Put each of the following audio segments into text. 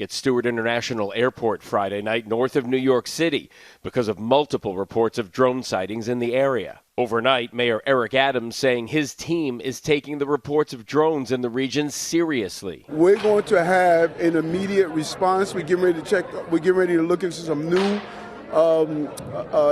at Stewart International Airport Friday night north of New York City because of multiple reports of drone sightings in the area. Overnight, Mayor Eric Adams saying his team is taking the reports of drones in the region seriously. We're going to have an immediate response. We're getting ready to check. We're getting ready to look into some new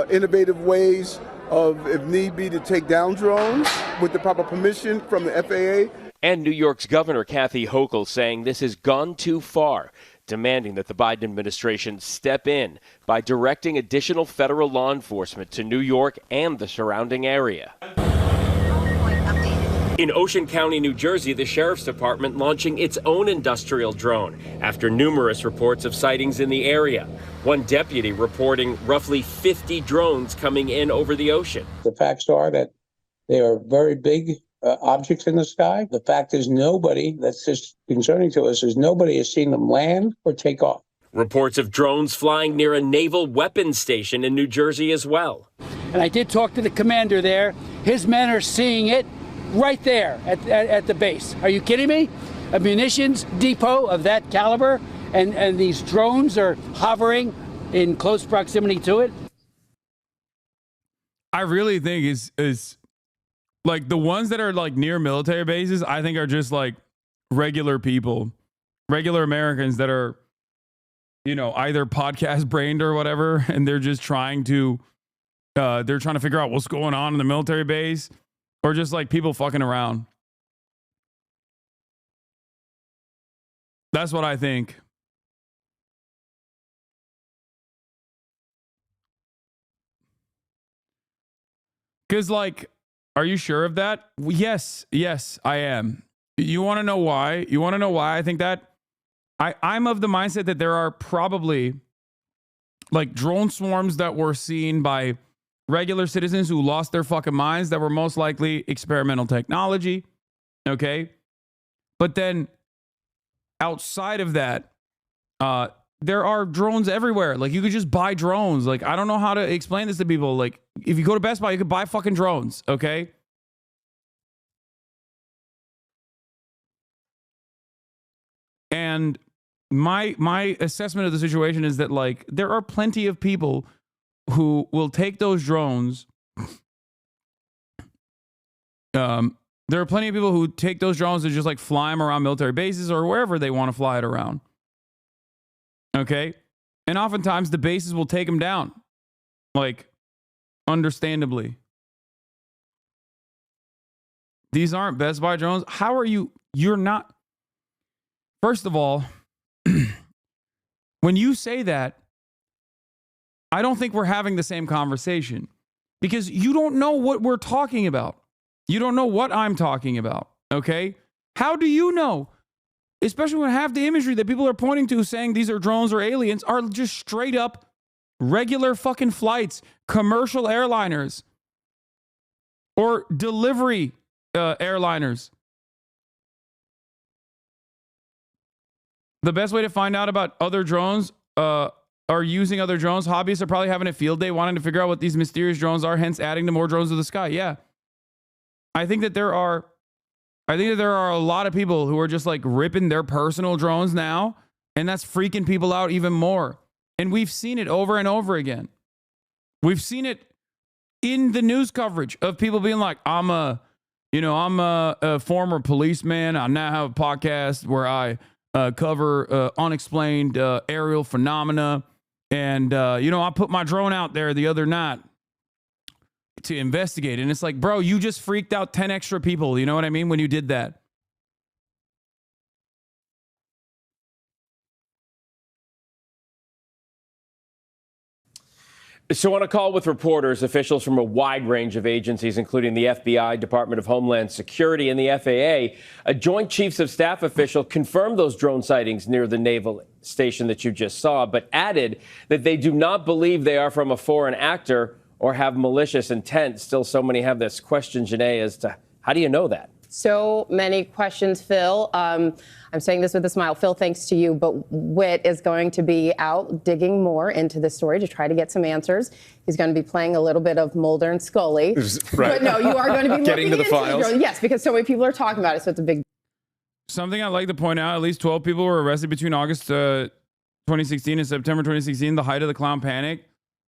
innovative ways of, if need be, to take down drones with the proper permission from the FAA. And New York's Governor Kathy Hochul saying this has gone too far, demanding that the Biden administration step in by directing additional federal law enforcement to New York and the surrounding area. In Ocean County, New Jersey, the Sheriff's Department launching its own industrial drone after numerous reports of sightings in the area. One deputy reporting roughly 50 drones coming in over the ocean. The facts are that they are very big objects in the sky. The fact is nobody, that's just concerning to us, is nobody has seen them land or take off. Reports of drones flying near a naval weapons station in New Jersey as well. And I did talk to the commander there. His men are seeing it right there at the base. Are you kidding me? A munitions depot of that caliber, and these drones are hovering in close proximity to it. I really think is like the ones that are like near military bases, I think are just like regular people, regular Americans that are, you know, either podcast brained or whatever, and they're just trying to figure out what's going on in the military base, or just like people fucking around. That's what I think. Because, like, are you sure of that? Yes, I am. You want to know why? You want to know why I think that? I'm of the mindset that there are probably, like, drone swarms that were seen by regular citizens who lost their fucking minds that were most likely experimental technology, okay? But then, outside of that, there are drones everywhere. Like, you could just buy drones. Like, I don't know how to explain this to people. Like, if you go to Best Buy, you could buy fucking drones, okay? And my assessment of the situation is that, like, there are plenty of people who will take those drones. There are plenty of people who take those drones and just, like, fly them around military bases or wherever they want to fly it around. Okay? And oftentimes the bases will take them down. Like, understandably. These aren't Best Buy drones. How are you? You're not. First of all, when you say that, I don't think we're having the same conversation because you don't know what we're talking about. You don't know what I'm talking about. Okay? How do you know? Especially when half the imagery that people are pointing to saying these are drones or aliens are just straight up regular fucking flights, commercial airliners, or delivery airliners. The best way to find out about other drones are using other drones. Hobbyists are probably having a field day wanting to figure out what these mysterious drones are, hence adding to more drones to the sky. Yeah. I think that there are a lot of people who are just like ripping their personal drones now, and that's freaking people out even more. And we've seen it over and over again. We've seen it in the news coverage of people being like, I'm a former policeman. I now have a podcast where I cover unexplained aerial phenomena. And, I put my drone out there the other night to investigate. And it's like, bro, you just freaked out 10 extra people. You know what I mean? When you did that. So on a call with reporters, officials from a wide range of agencies, including the FBI, Department of Homeland Security, and the FAA, a Joint Chiefs of Staff official confirmed those drone sightings near the naval station that you just saw, but added that they do not believe they are from a foreign actor or have malicious intent. Still, so many have this question, Janae, as to how do you know that? So many questions, Phil. I'm saying this with a smile. Phil, thanks to you, but Whit is going to be out digging more into this story to try to get some answers. He's going to be playing a little bit of Mulder and Scully. Right. But no, you are going to be getting to the files. Yes, because so many people are talking about it, so it's a big. Something I'd like to point out, at least 12 people were arrested between August 2016 and September 2016, the height of the clown panic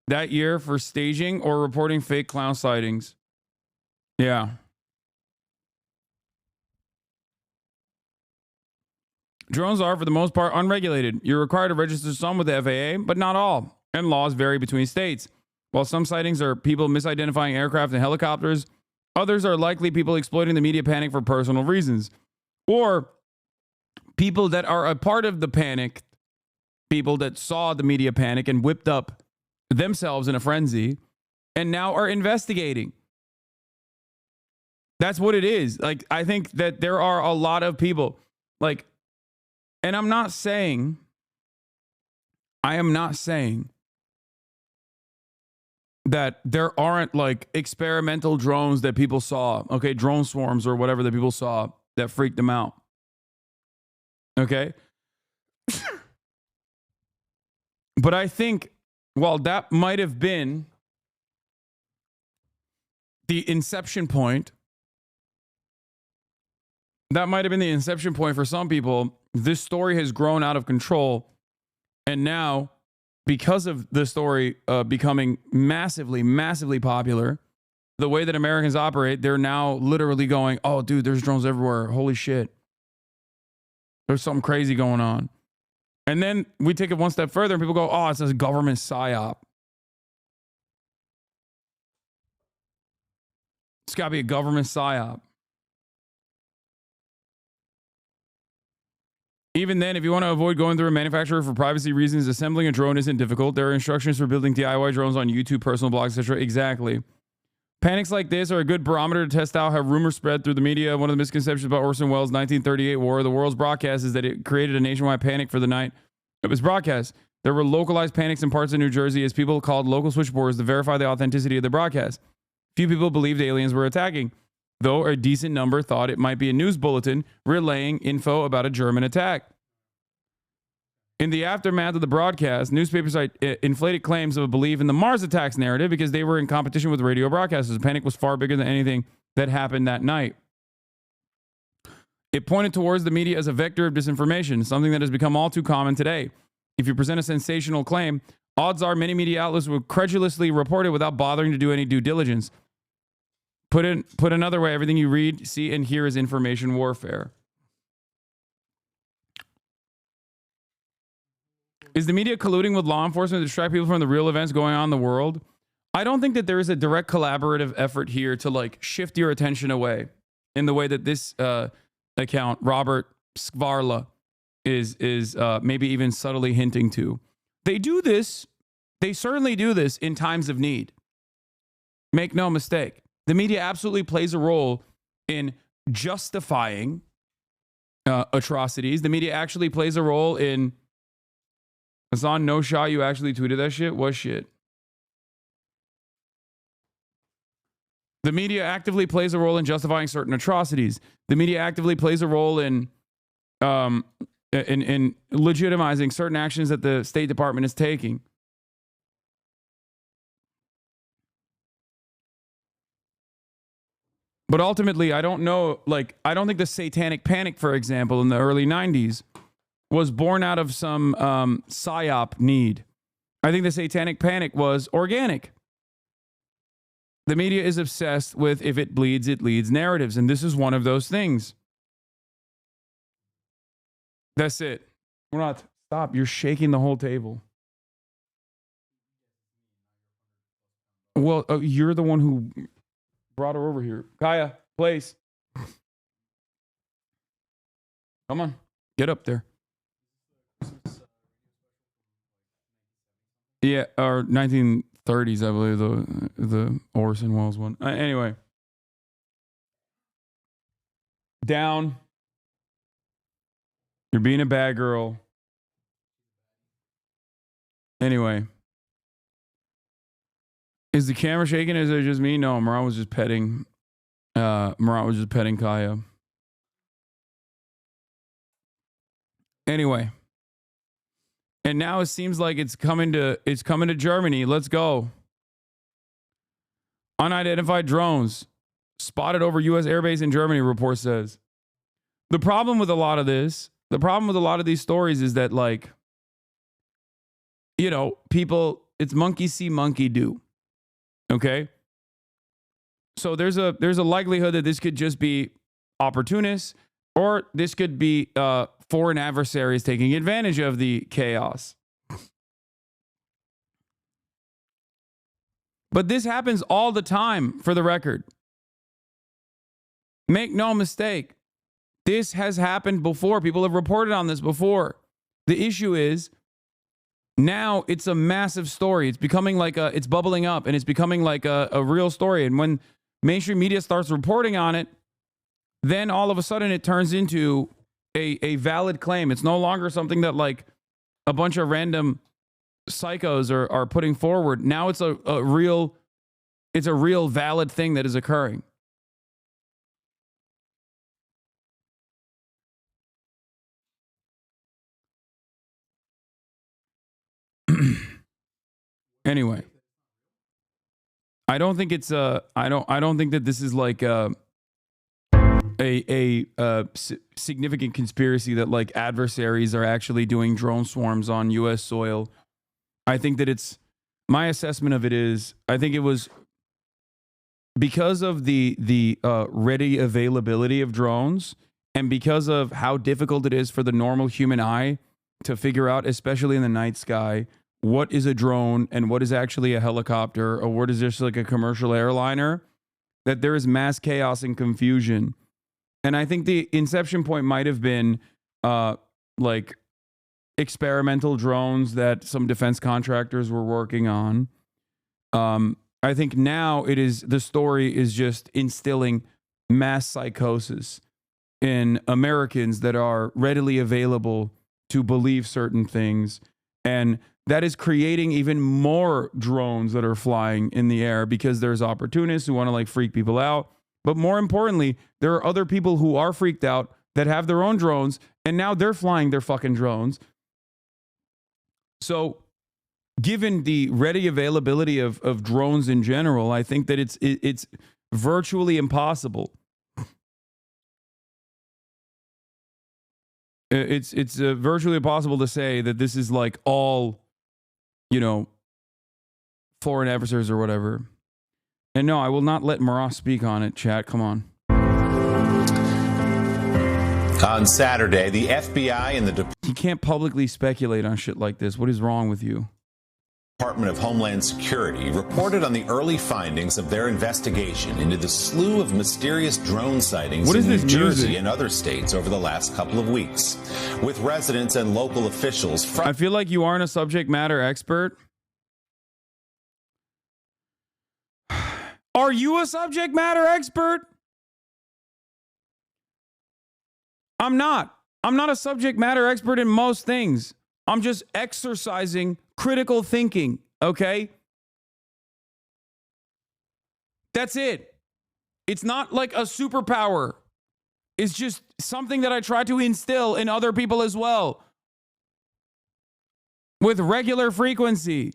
that year for staging or reporting fake clown sightings. Yeah. Drones are, for the most part, unregulated. You're required to register some with the FAA, but not all. And laws vary between states. While some sightings are people misidentifying aircraft and helicopters, others are likely people exploiting the media panic for personal reasons. Or people that are a part of the panic, people that saw the media panic and whipped up themselves in a frenzy and now are investigating. That's what it is. Like, I think that there are a lot of people, like, and I am not saying that there aren't like experimental drones that people saw, okay, drone swarms or whatever that people saw that freaked them out. Okay? But I think while that might have been the inception point, for some people, this story has grown out of control. And now, because of the story becoming massively, massively popular, the way that Americans operate, they're now literally going, oh, dude, there's drones everywhere. Holy shit. There's something crazy going on. And then we take it one step further and people go, oh, it's a government psyop. It's got to be a government psyop. Even then, if you want to avoid going through a manufacturer for privacy reasons, assembling a drone isn't difficult. There are instructions for building DIY drones on YouTube, personal blogs, etc. Exactly. Panics like this are a good barometer to test out how rumors spread through the media. One of the misconceptions about Orson Welles' 1938 war, the world's broadcast, is that it created a nationwide panic for the night it was broadcast. There were localized panics in parts of New Jersey as people called local switchboards to verify the authenticity of the broadcast. Few people believed aliens were attacking, though a decent number thought it might be a news bulletin relaying info about a German attack. In the aftermath of the broadcast, newspapers inflated claims of a belief in the Mars attacks narrative because they were in competition with radio broadcasters. The panic was far bigger than anything that happened that night. It pointed towards the media as a vector of disinformation, something that has become all too common today. If you present a sensational claim, odds are many media outlets will credulously report it without bothering to do any due diligence. Put another way, everything you read, see, and hear is information warfare. Is the media colluding with law enforcement to distract people from the real events going on in the world? I don't think that there is a direct collaborative effort here to like shift your attention away in the way that this account, Robert Skvarla, is maybe even subtly hinting to. They do this. They certainly do this in times of need. Make no mistake. The media absolutely plays a role in justifying atrocities. The media actually plays a role in... Hasan, no shot you actually tweeted that shit? What shit? The media actively plays a role in justifying certain atrocities. The media actively plays a role in legitimizing certain actions that the State Department is taking. But ultimately, I don't know, like, I don't think the satanic panic, for example, in the early 90s was born out of some psyop need. I think the satanic panic was organic. The media is obsessed with if it bleeds, it leads narratives. And this is one of those things. That's it. We're not... Stop. You're shaking the whole table. Well, you're the one who brought her over here. Kaya, place. Come on. Get up there. Yeah, or 1930s, I believe, the Orson Welles one. Anyway. Down. You're being a bad girl. Anyway. Is the camera shaking? Is it just me? No, Marat was just petting. Kaya. Anyway. And now it seems like it's coming to Germany. Let's go. Unidentified drones spotted over U.S. airbase in Germany, report says. The problem with a lot of these stories is that, like, people, it's monkey see, monkey do. Okay? So there's a likelihood that this could just be opportunists, or this could be foreign adversaries taking advantage of the chaos. But this happens all the time, for the record. Make no mistake. This has happened before. People have reported on this before. The issue is, now it's a massive story. It's becoming like it's bubbling up, and it's becoming like a real story. And when mainstream media starts reporting on it, then all of a sudden it turns into a valid claim. It's no longer something that like a bunch of random psychos are putting forward. Now it's a real valid thing that is occurring. Anyway, I don't think it's I don't think that this is like a significant conspiracy that like adversaries are actually doing drone swarms on U.S. soil. I think that my assessment of it is, I think it was because of the ready availability of drones, and because of how difficult it is for the normal human eye to figure out, especially in the night sky, what is a drone and what is actually a helicopter, or what is just like a commercial airliner, that there is mass chaos and confusion. And I think the inception point might have been like experimental drones that some defense contractors were working on. I think now the story is just instilling mass psychosis in Americans that are readily available to believe certain things. And that is creating even more drones that are flying in the air, because there's opportunists who want to like freak people out. But more importantly, there are other people who are freaked out that have their own drones, and now they're flying their fucking drones. So given the ready availability of drones in general, I think that it's virtually impossible. It's virtually impossible to say that this is like all, foreign adversaries or whatever. And no, I will not let Maras speak on it, chat. Come on. On Saturday, the FBI and the He can't publicly speculate on shit like this. What is wrong with you? Department of Homeland Security reported on the early findings of their investigation into the slew of mysterious drone sightings in New Jersey and other states over the last couple of weeks, with residents and local officials. I feel like you aren't a subject matter expert. Are you a subject matter expert? I'm not. I'm not a subject matter expert in most things. I'm just exercising critical thinking, okay? That's it. It's not like a superpower. It's just something that I try to instill in other people as well, with regular frequency.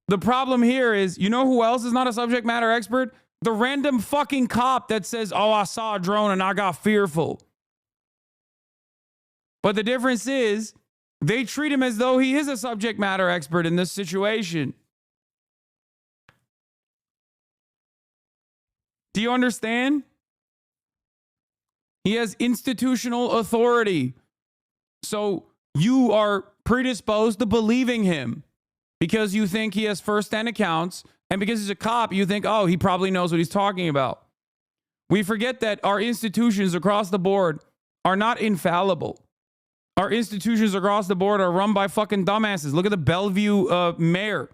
The problem here is, you know who else is not a subject matter expert? The random fucking cop that says, oh, I saw a drone and I got fearful. But the difference is, they treat him as though he is a subject matter expert in this situation. Do you understand? He has institutional authority. So you are predisposed to believing him because you think he has first-hand accounts, and because he's a cop, you think, oh, he probably knows what he's talking about. We forget that our institutions across the board are not infallible. Our institutions across the board are run by fucking dumbasses. Look at the Bellevue mayor.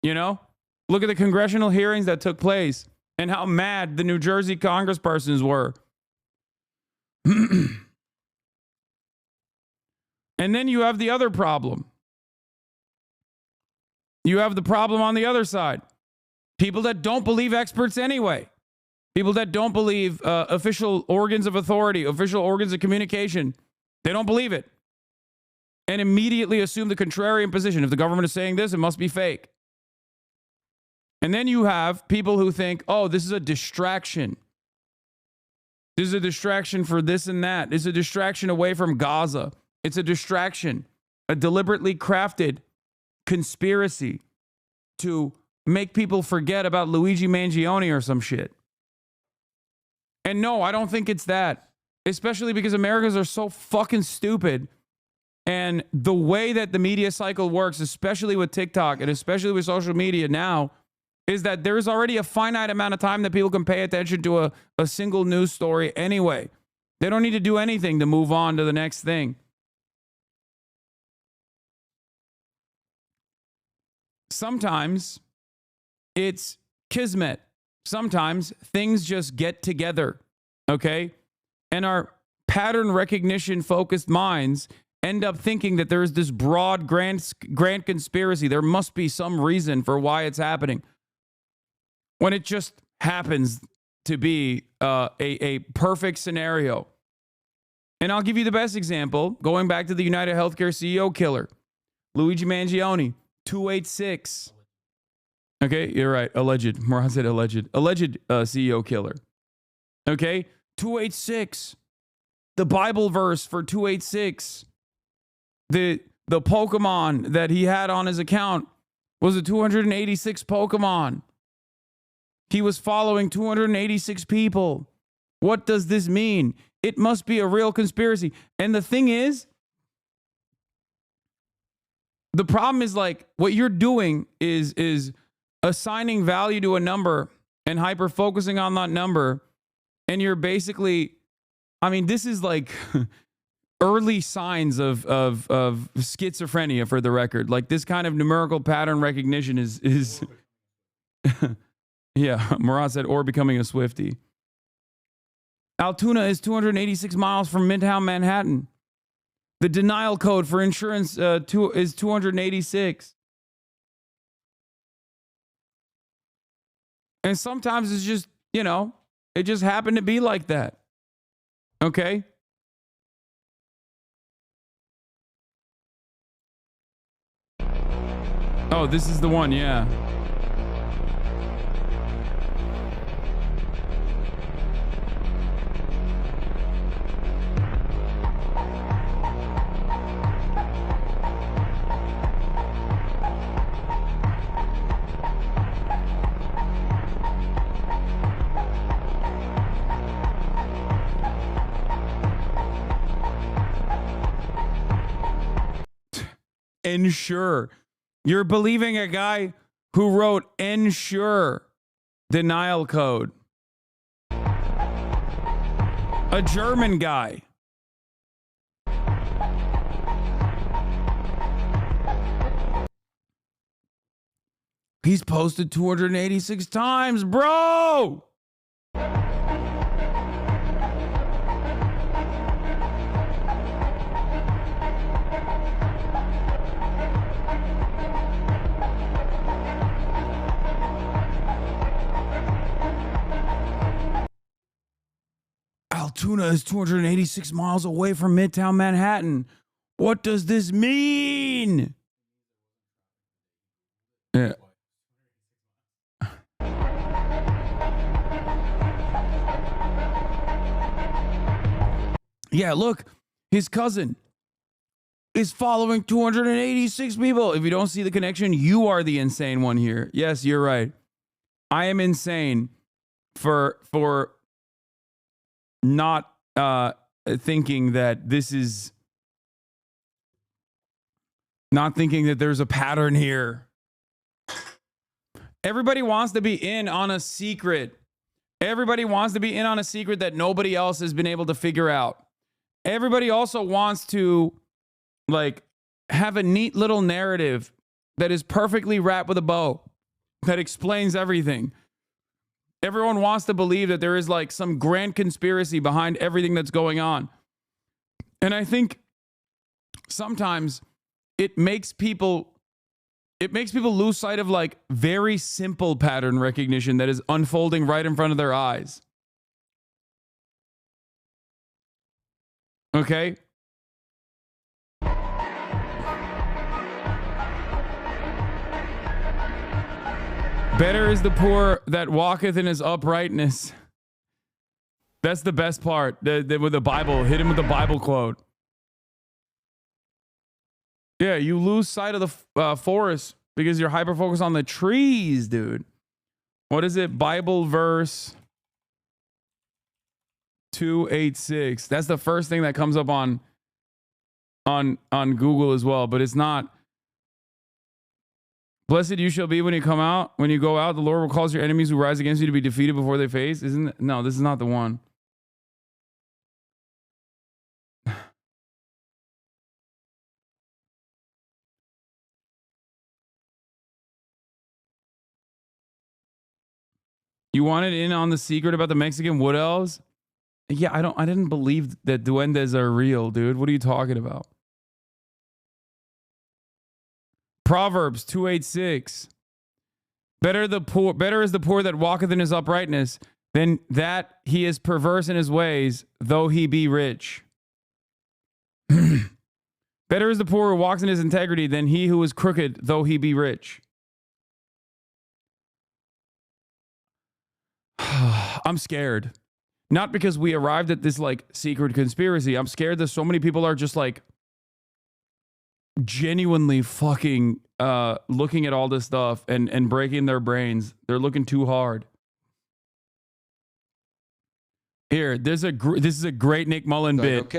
Look at the congressional hearings that took place and how mad the New Jersey congresspersons were. And then you have the other problem. You have the problem on the other side. People that don't believe experts anyway. People that don't believe official organs of authority, official organs of communication. They don't believe it. And immediately assume the contrarian position. If the government is saying this, it must be fake. And then you have people who think, oh, this is a distraction. This is a distraction for this and that. It's a distraction away from Gaza. It's a distraction. a deliberately crafted conspiracy to make people forget about Luigi Mangione or some shit. And no, I don't think it's that. Especially because Americans are so fucking stupid. And the way that the media cycle works, especially with TikTok and especially with social media now, is that there's already a finite amount of time that people can pay attention to a single news story anyway. They don't need to do anything to move on to the next thing. Sometimes it's kismet. Sometimes things just get together, okay? And our pattern recognition focused minds end up thinking that there is this broad, grand conspiracy. There must be some reason for why it's happening, when it just happens to be a perfect scenario. And I'll give you the best example, going back to the United Healthcare CEO killer, Luigi Mangione, 286. Okay, you're right. Alleged. Moran said alleged. Alleged CEO killer. Okay, 286. The Bible verse for 286. The Pokemon that he had on his account was a 286 Pokemon. He was following 286 people. What does this mean? It must be a real conspiracy. And the thing is, the problem is, like, what you're doing is assigning value to a number and hyper focusing on that number. And you're basically, I mean, this is like early signs of schizophrenia, for the record. Like, this kind of numerical pattern recognition is yeah, Murat said, or becoming a Swiftie. Altoona is 286 miles from Midtown Manhattan. The denial code for insurance is 286. And sometimes it's just, you know, it just happened to be like that. Okay? Oh, this is the one, yeah. Ensure. You're believing a guy who wrote ensure denial code. A German guy. He's posted 286 times, bro. Altoona is 286 miles away from Midtown Manhattan. What does this mean? Yeah. Yeah, look, his cousin is following 286 people. If you don't see the connection, you are the insane one here. Yes, you're right. I am insane for not thinking that this is, not thinking that there's a pattern here. Everybody wants to be in on a secret. Everybody wants to be in on a secret that nobody else has been able to figure out. Everybody also wants to, like, have a neat little narrative that is perfectly wrapped with a bow that explains everything. Everyone wants to believe that there is, like, some grand conspiracy behind everything that's going on. And I think sometimes it makes people lose sight of, like, very simple pattern recognition that is unfolding right in front of their eyes. Okay? Better is the poor that walketh in his uprightness. That's the best part. With the Bible. Hit him with the Bible quote. Yeah, you lose sight of the forest because you're hyper focused on the trees, dude. What is it? Bible verse 286. That's the first thing that comes up on Google as well, but it's not. Blessed you shall be when you come out. When you go out, the Lord will cause your enemies who rise against you to be defeated before they face. No, this is not the one. You wanted in on the secret about the Mexican wood elves? Yeah, I didn't believe that duendes are real, dude. What are you talking about? Proverbs 286. Better is the poor that walketh in his uprightness than that he is perverse in his ways, though he be rich. Better is the poor who walks in his integrity than he who is crooked, though he be rich. I'm scared. Not because we arrived at this like secret conspiracy. I'm scared that so many people are just like genuinely fucking looking at all this stuff and breaking their brains. They're looking too hard. Here, this is a great Nick Mullen bit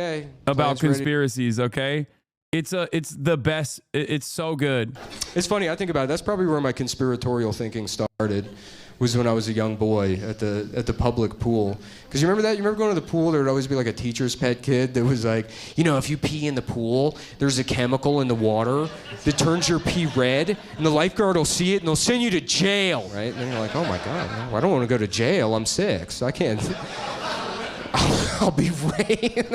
about conspiracies, okay? It's the best. It's so good. It's funny, I think about it. That's probably where my conspiratorial thinking started. Was when I was a young boy at the public pool. Because you remember that? You remember going to the pool? There would always be like a teacher's pet kid that was like, you know, if you pee in the pool, there's a chemical in the water that turns your pee red, and the lifeguard will see it and they'll send you to jail, right? And then you're like, oh my God, I don't want to go to jail. I'm 6. I can't. I'll be raped.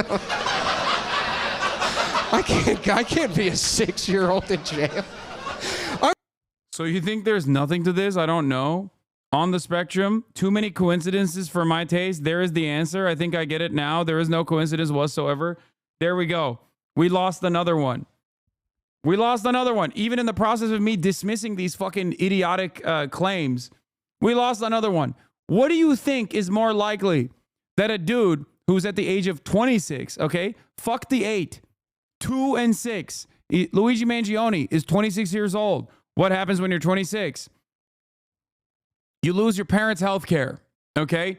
I can't be a 6-year-old in jail. So you think there's nothing to this? I don't know. On the spectrum, too many coincidences for my taste. There is the answer. I think I get it now. There is no coincidence whatsoever. There we go. We lost another one. We lost another one. Even in the process of me dismissing these fucking idiotic claims, we lost another one. What do you think is more likely? That a dude who's at the age of 26, okay, fuck the 8, 2 and 6. Luigi Mangione is 26 years old. What happens when you're 26? You lose your parents' health care, okay?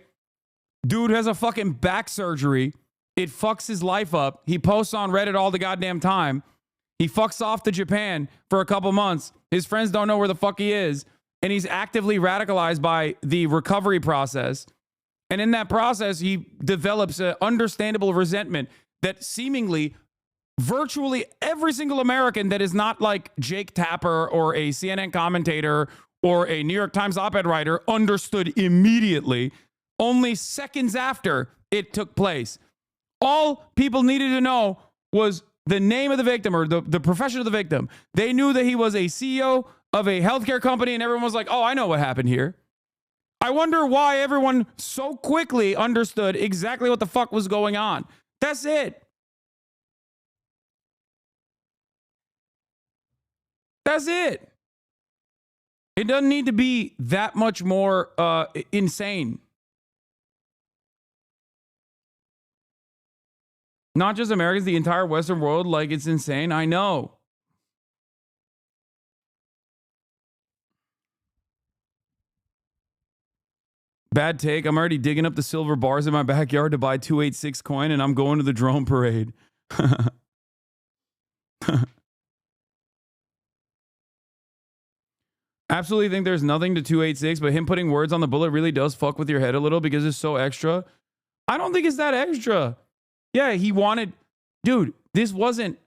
Dude has a fucking back surgery. It fucks his life up. He posts on Reddit all the goddamn time. He fucks off to Japan for a couple months. His friends don't know where the fuck he is. And he's actively radicalized by the recovery process. And in that process, he develops an understandable resentment that seemingly virtually every single American that is not like Jake Tapper or a CNN commentator or a New York Times op-ed writer understood immediately, only seconds after it took place. All people needed to know was the name of the victim or the profession of the victim. They knew that he was a CEO of a healthcare company, and everyone was like, oh, I know what happened here. I wonder why everyone so quickly understood exactly what the fuck was going on. That's it. That's it. It doesn't need to be that much more insane. Not just Americans, the entire Western world, like it's insane. I know. Bad take. I'm already digging up the silver bars in my backyard to buy 286 coin, and I'm going to the drone parade. Absolutely think there's nothing to 286, but him putting words on the bullet really does fuck with your head a little because it's so extra. I don't think it's that extra. Yeah, he wanted... Dude, this wasn't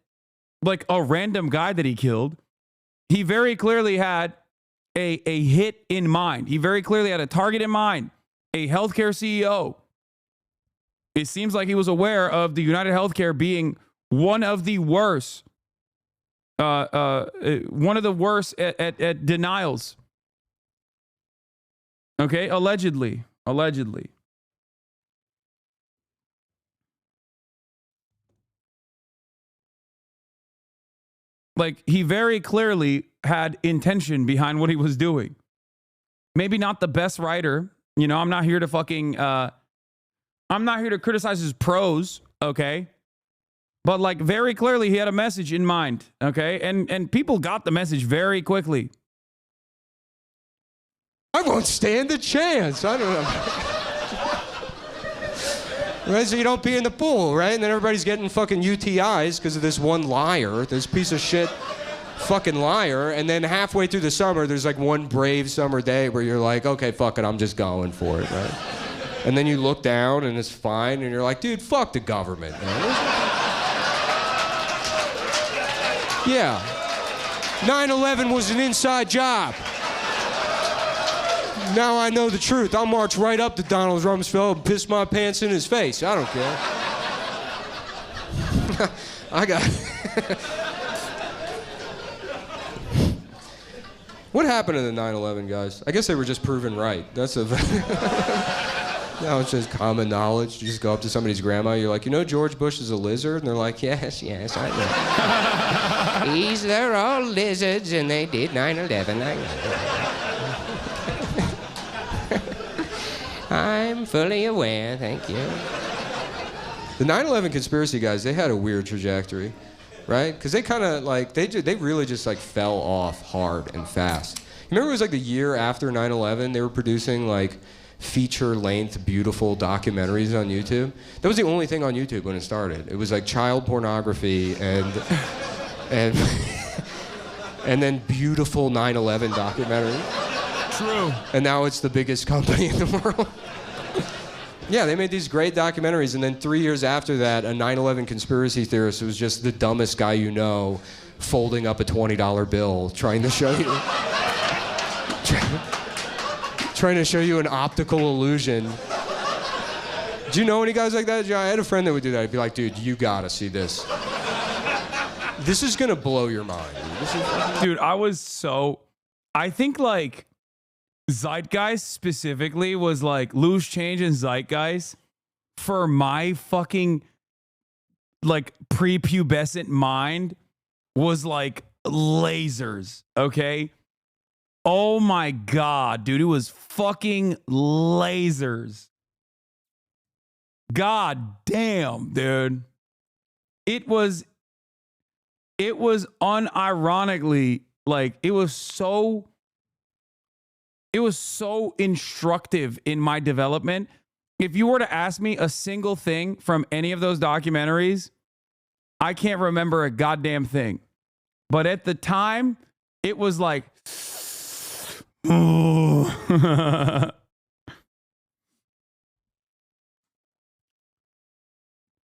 like a random guy that he killed. He very clearly had a hit in mind. He very clearly had a target in mind. A healthcare CEO. It seems like he was aware of the United Healthcare being one of the worst. One of the worst at denials. Okay, allegedly. Like, he very clearly had intention behind what he was doing. Maybe not the best writer. You know, I'm not here to fucking, I'm not here to criticize his prose, okay? But like very clearly, he had a message in mind. Okay, and people got the message very quickly. I won't stand a chance. I don't know. Right, so you don't pee in the pool, right? And then everybody's getting fucking UTIs because of this one liar, this piece of shit fucking liar. And then halfway through the summer, there's like one brave summer day where you're like, okay, fuck it, I'm just going for it, right? And then you look down and it's fine, and you're like, dude, fuck the government, man. Yeah. 9/11 was an inside job. Now I know the truth. I'll march right up to Donald Rumsfeld and piss my pants in his face. I don't care. I got... What happened to the 9/11 guys? I guess they were just proven right. That's a... Now it's just common knowledge. You just go up to somebody's grandma, you're like, you know George Bush is a lizard? And they're like, yes, I know. They're all lizards, and they did 9/11. I know. I'm fully aware, thank you. The 9/11 conspiracy guys, they had a weird trajectory, right? Because they kind of like, they really just like fell off hard and fast. You remember it was like the year after 9/11, they were producing like feature-length, beautiful documentaries on YouTube. That was the only thing on YouTube when it started. It was like child pornography and then beautiful 9/11 documentaries. True. And now it's the biggest company in the world. Yeah, they made these great documentaries, and then 3 years after that, a 9/11 conspiracy theorist was just the dumbest guy you know, folding up a $20 bill, trying to show you... trying to show you an optical illusion. Do you know any guys like that? I had a friend that would do that. I'd be like, dude, you gotta see this. This is gonna blow your mind. Dude, I think like Zeitgeist specifically was like Loose Change and Zeitgeist for my fucking like prepubescent mind was like lasers, okay? Oh my God, dude, it was fucking lasers. God damn, dude. It was unironically like it was so instructive in my development. If you were to ask me a single thing from any of those documentaries, I can't remember a goddamn thing. But at the time, it was like, oh.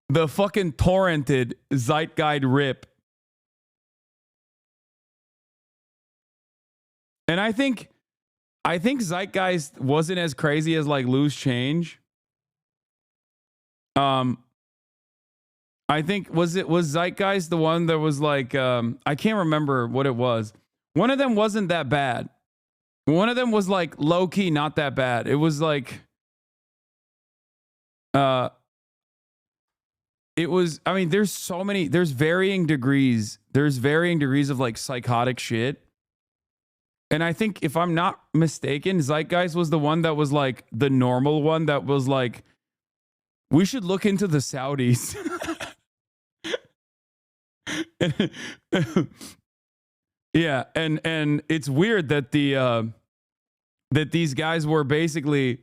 The fucking torrented Zeitgeist rip. And I think Zeitgeist wasn't as crazy as like Loose Change. I think was Zeitgeist the one that was like I can't remember what it was. One of them wasn't that bad. One of them was like low key not that bad. It was like it was, I mean, there's varying degrees. There's varying degrees of like psychotic shit. And I think if I'm not mistaken, Zeitgeist was the one that was like the normal one that was like, we should look into the Saudis. Yeah, and it's weird that that these guys were basically,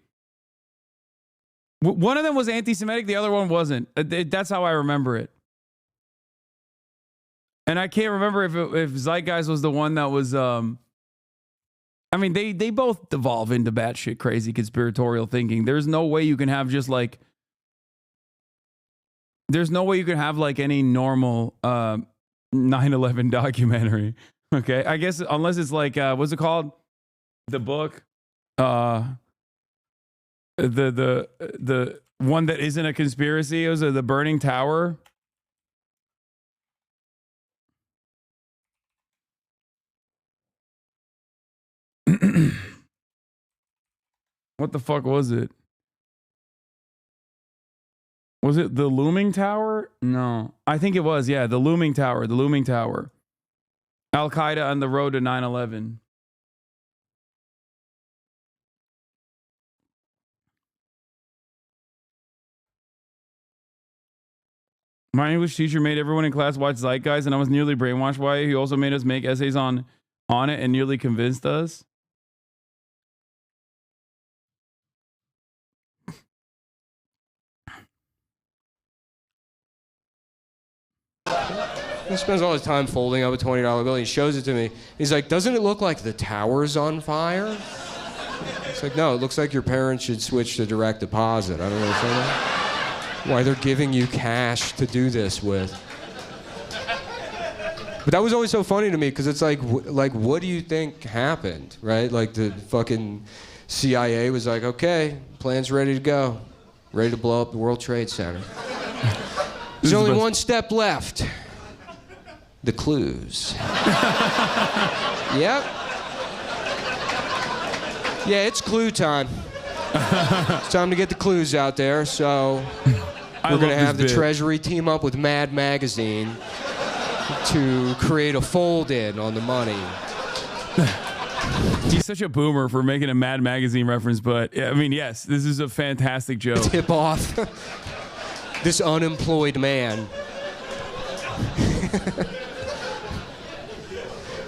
one of them was anti-Semitic, the other one wasn't. That's how I remember it. And I can't remember if Zeitgeist was the one that was I mean, they both devolve into batshit crazy conspiratorial thinking. There's no way you can have just like, there's no way you can have like any normal 9/11 documentary. Okay, I guess unless it's like what's it called? The book, the one that isn't a conspiracy. It was the Burning Tower. What the fuck was it? Was it The Looming Tower? No, I think it was. Yeah, The Looming Tower. The Looming Tower. Al Qaeda on the road to 9/11. My English teacher made everyone in class watch Zeitgeist, and I was nearly brainwashed by it. He also made us make essays on it and nearly convinced us. He spends all his time folding up a $20 bill. He shows it to me. He's like, doesn't it look like the tower's on fire? It's like, no, it looks like your parents should switch to direct deposit. I don't know why they're giving you cash to do this with. But that was always so funny to me because it's like, what do you think happened, right? Like the fucking CIA was like, okay, plan's ready to go. Ready to blow up the World Trade Center. There's only one step left. The clues. Yep. Yeah, it's clue time. It's time to get the clues out there, so we're going to have the Treasury team up with Mad Magazine to create a fold-in on the money. He's such a boomer for making a Mad Magazine reference, but I mean, yes, this is a fantastic joke. Tip off this unemployed man.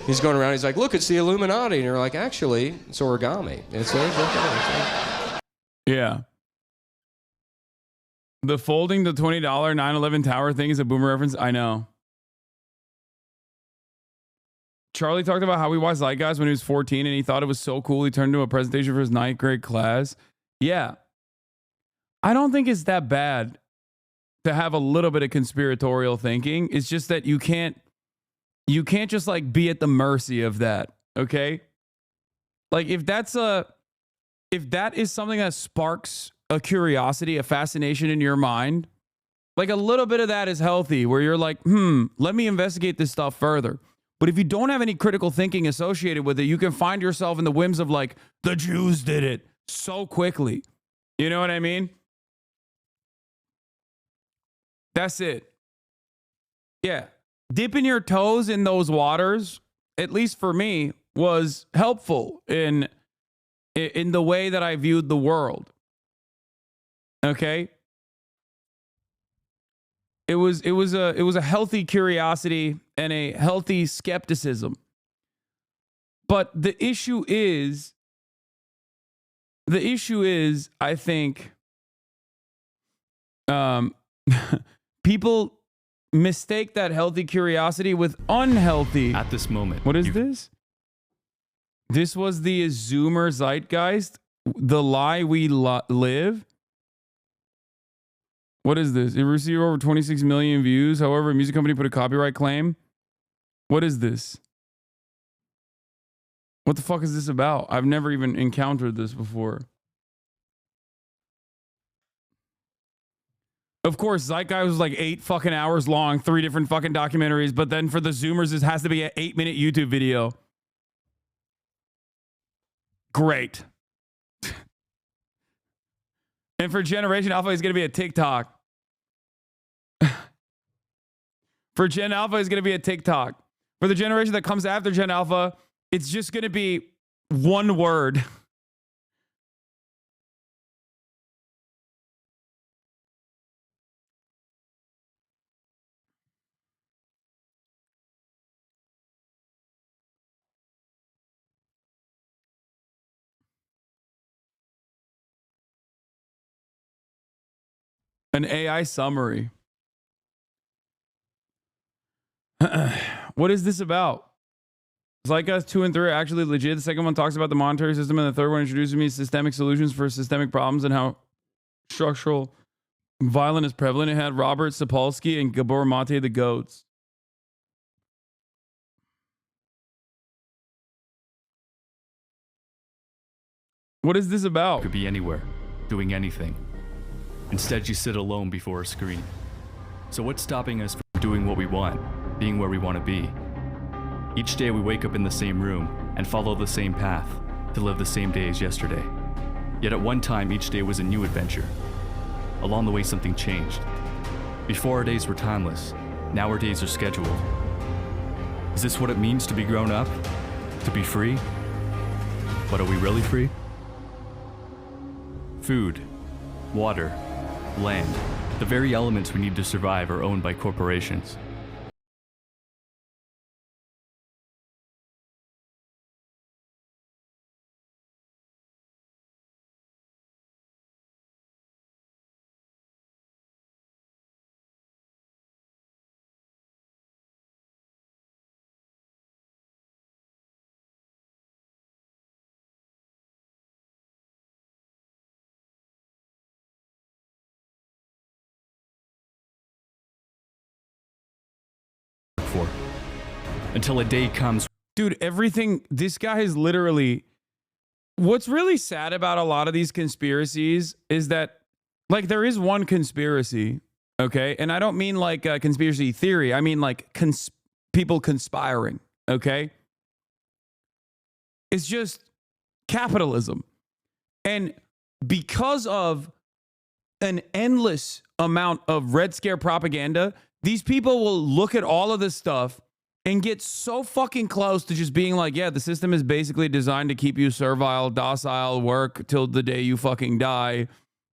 He's going around, he's like, look, it's the Illuminati. And you're like, actually, it's origami. It's yeah. The folding the $20 9/11 tower thing is a boomer reference. I know. Charlie talked about how he watched Zeitgeist when he was 14 and he thought it was so cool. He turned into a presentation for his 9th grade class. Yeah. I don't think it's that bad to have a little bit of conspiratorial thinking. It's just that you can't just like be at the mercy of that. Okay. Like if that is something that sparks a curiosity, a fascination in your mind, like a little bit of that is healthy where you're like, let me investigate this stuff further. But if you don't have any critical thinking associated with it, you can find yourself in the whims of like, the Jews did it so quickly. You know what I mean? That's it. Yeah. Dipping your toes in those waters, at least for me, was helpful in the way that I viewed the world. Okay? It was a healthy curiosity and a healthy skepticism. But the issue is, I think, people mistake that healthy curiosity with unhealthy. At this moment. What is this? This was the Zoomer Zeitgeist, the lie we live. What is this? It received over 26 million views. However, a music company put a copyright claim. What is this? What the fuck is this about? I've never even encountered this before. Of course, Zeitgeist was like 8 fucking hours long, 3 different fucking documentaries, but then for the Zoomers, it has to be an 8-minute YouTube video. Great. And for Generation Alpha, it's going to be a TikTok. For Gen Alpha, it's going to be a TikTok. For the generation that comes after Gen Alpha, it's just going to be one word. An AI summary. What is this about? Zeitgeist 2 and 3 are actually legit. The second one talks about the monetary system, and the third one introduces me to systemic solutions for systemic problems and how structural violence is prevalent. It had Robert Sapolsky and Gabor Mate the goats. What is this about? Could be anywhere, doing anything. Instead, you sit alone before a screen. So what's stopping us from doing what we want, being where we want to be? Each day we wake up in the same room and follow the same path to live the same day as yesterday. Yet at one time, each day was a new adventure. Along the way, something changed. Before our days were timeless, now our days are scheduled. Is this what it means to be grown up? To be free? But are we really free? Food, water, land. The very elements we need to survive are owned by corporations. For. Until a day comes. Dude, everything, this guy is literally, what's really sad about a lot of these conspiracies is that, like, there is one conspiracy, okay? And I don't mean like a conspiracy theory. I mean like people conspiring, okay? It's just capitalism. And because of an endless amount of Red Scare propaganda, these people will look at all of this stuff and get so fucking close to just being like, yeah, the system is basically designed to keep you servile, docile, work till the day you fucking die.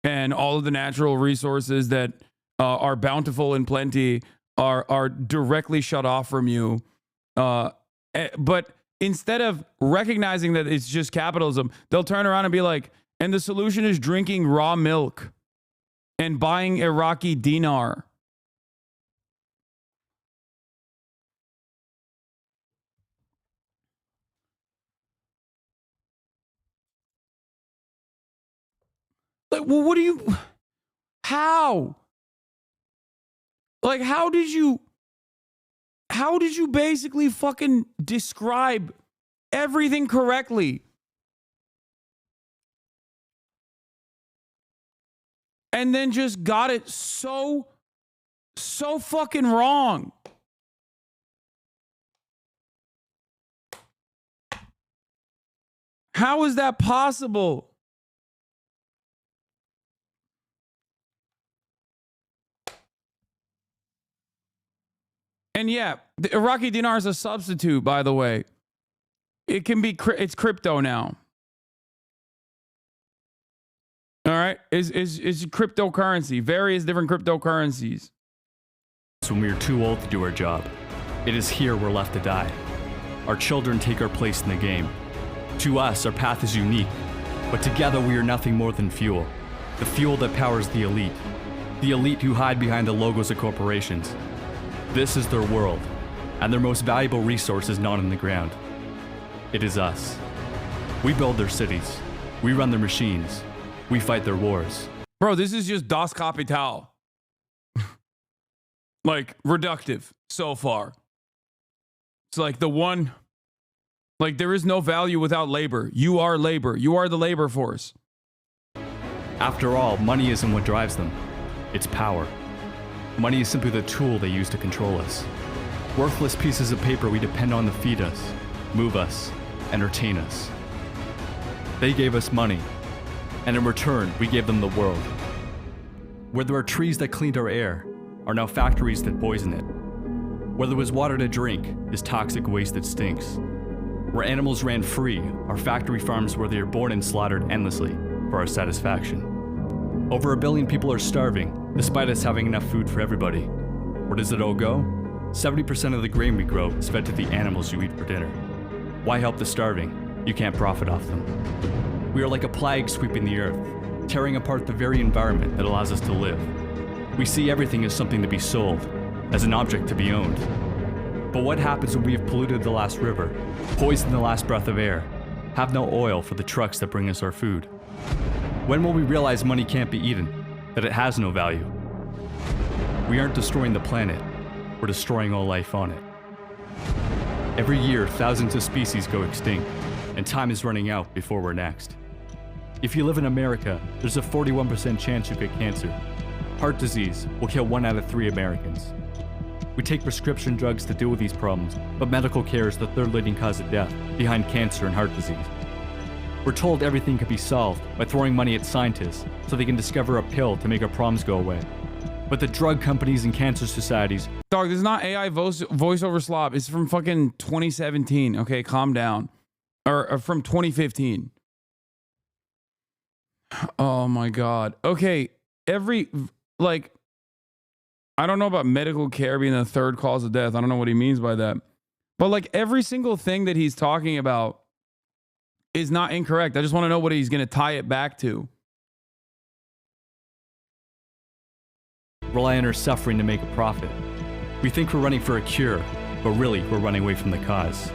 And all of the natural resources that are bountiful and plenty are directly shut off from you. But instead of recognizing that it's just capitalism, they'll turn around and be like, and the solution is drinking raw milk and buying Iraqi dinar. Like, well, what do you, how? Like, how did you basically fucking describe everything correctly? And then just got it so fucking wrong. How is that possible? And yeah, the Iraqi dinar is a substitute, by the way. It can be, it's crypto now. All right, it's cryptocurrency, various different cryptocurrencies. When we are too old to do our job, it is here we're left to die. Our children take our place in the game. To us, our path is unique, but together we are nothing more than fuel. The fuel that powers the elite who hide behind the logos of corporations. This is their world, and their most valuable resource is not in the ground. It is us. We build their cities. We run their machines. We fight their wars. Bro, this is just Das Kapital. Like, reductive so far. It's like the one, like, there is no value without labor. You are labor. You are the labor force. After all, money isn't what drives them. It's power. Money is simply the tool they use to control us. Worthless pieces of paper we depend on to feed us, move us, entertain us. They gave us money, and in return, we gave them the world. Where there are trees that cleaned our air, are now factories that poison it. Where there was water to drink, is toxic waste that stinks. Where animals ran free, are factory farms where they are born and slaughtered endlessly for our satisfaction. Over 1 billion people are starving, despite us having enough food for everybody. Where does it all go? 70% of the grain we grow is fed to the animals you eat for dinner. Why help the starving? You can't profit off them. We are like a plague sweeping the earth, tearing apart the very environment that allows us to live. We see everything as something to be sold, as an object to be owned. But what happens when we have polluted the last river, poisoned the last breath of air, have no oil for the trucks that bring us our food? When will we realize money can't be eaten, that it has no value? We aren't destroying the planet, we're destroying all life on it. Every year, thousands of species go extinct, and time is running out before we're next. If you live in America, there's a 41% chance you get cancer. Heart disease will kill 1 out of 3 Americans. We take prescription drugs to deal with these problems, but medical care is the 3rd leading cause of death, behind cancer and heart disease. We're told everything can be solved by throwing money at scientists so they can discover a pill to make our problems go away. But the drug companies and cancer societies... Dog, this is not AI voiceover slop. It's from fucking 2017. Okay, calm down. Or from 2015. Oh my God. Okay, like, I don't know about medical care being the third cause of death. I don't know what he means by that. But like every single thing that he's talking about is not incorrect. I just want to know what he's going to tie it back to. Rely on our suffering to make a profit. We think we're running for a cure, but really we're running away from the cause.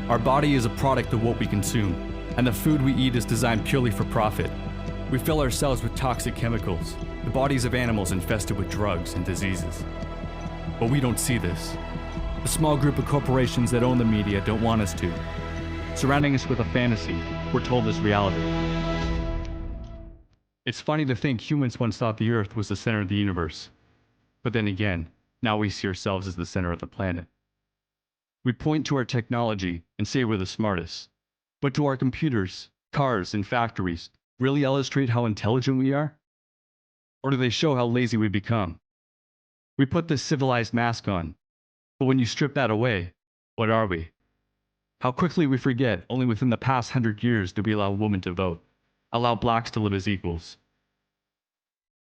Our body is a product of what we consume, and the food we eat is designed purely for profit. We fill ourselves with toxic chemicals, the bodies of animals infested with drugs and diseases. But we don't see this. The small group of corporations that own the media don't want us to. Surrounding us with a fantasy, we're told is reality. It's funny to think humans once thought the Earth was the center of the universe. But then again, now we see ourselves as the center of the planet. We point to our technology and say we're the smartest. But do our computers, cars, and factories really illustrate how intelligent we are? Or do they show how lazy we become? We put this civilized mask on, but when you strip that away, what are we? How quickly we forget only within the past 100 years did we allow women to vote, allow blacks to live as equals.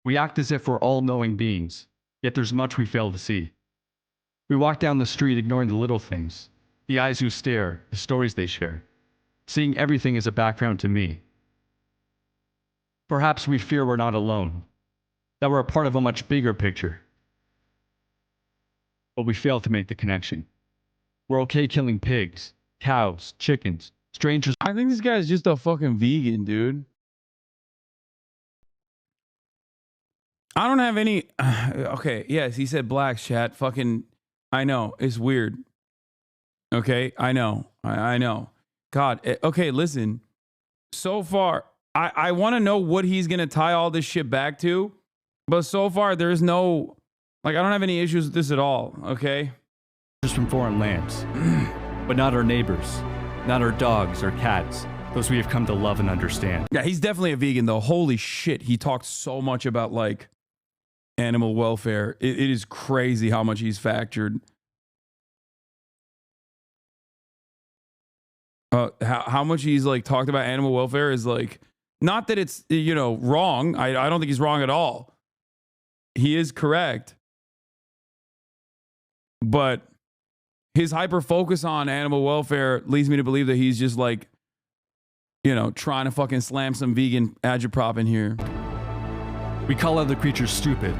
We act as if we're all-knowing beings, yet there's much we fail to see. We walk down the street ignoring the little things, the eyes who stare, the stories they share, seeing everything as a background to me. Perhaps we fear we're not alone, that we're a part of a much bigger picture. But we fail to make the connection. We're okay killing pigs, cows, chickens, strangers. I think this guy's just a fucking vegan, dude. I don't have any. Okay, yes, he said blacks, chat. Fucking, I know. It's weird. Okay, I know. I know. God, okay, listen. So far, I want to know what he's going to tie all this shit back to. But so far, there's no. Like, I don't have any issues with this at all, okay? Just from foreign lands. But not our neighbors, not our dogs or cats, those we have come to love and understand. Yeah, he's definitely a vegan, though. Holy shit, he talks so much about, like, animal welfare. It is crazy how much he's factored. How much he's, like, talked about animal welfare is, like, not that it's, you know, wrong. I don't think he's wrong at all. He is correct. But his hyper focus on animal welfare leads me to believe that he's just like, you know, trying to fucking slam some vegan agitprop in here. We call other creatures stupid,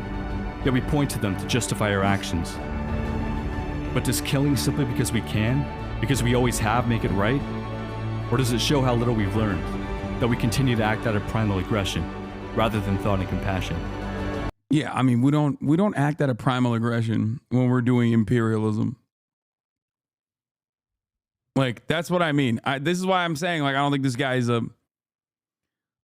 yet we point to them to justify our actions. But does killing simply because we can, because we always have, make it right? Or does it show how little we've learned, that we continue to act out of primal aggression, rather than thought and compassion? Yeah, I mean, we don't act out of primal aggression when we're doing imperialism. Like, that's what I mean. This is why I'm saying, like, I don't think this guy is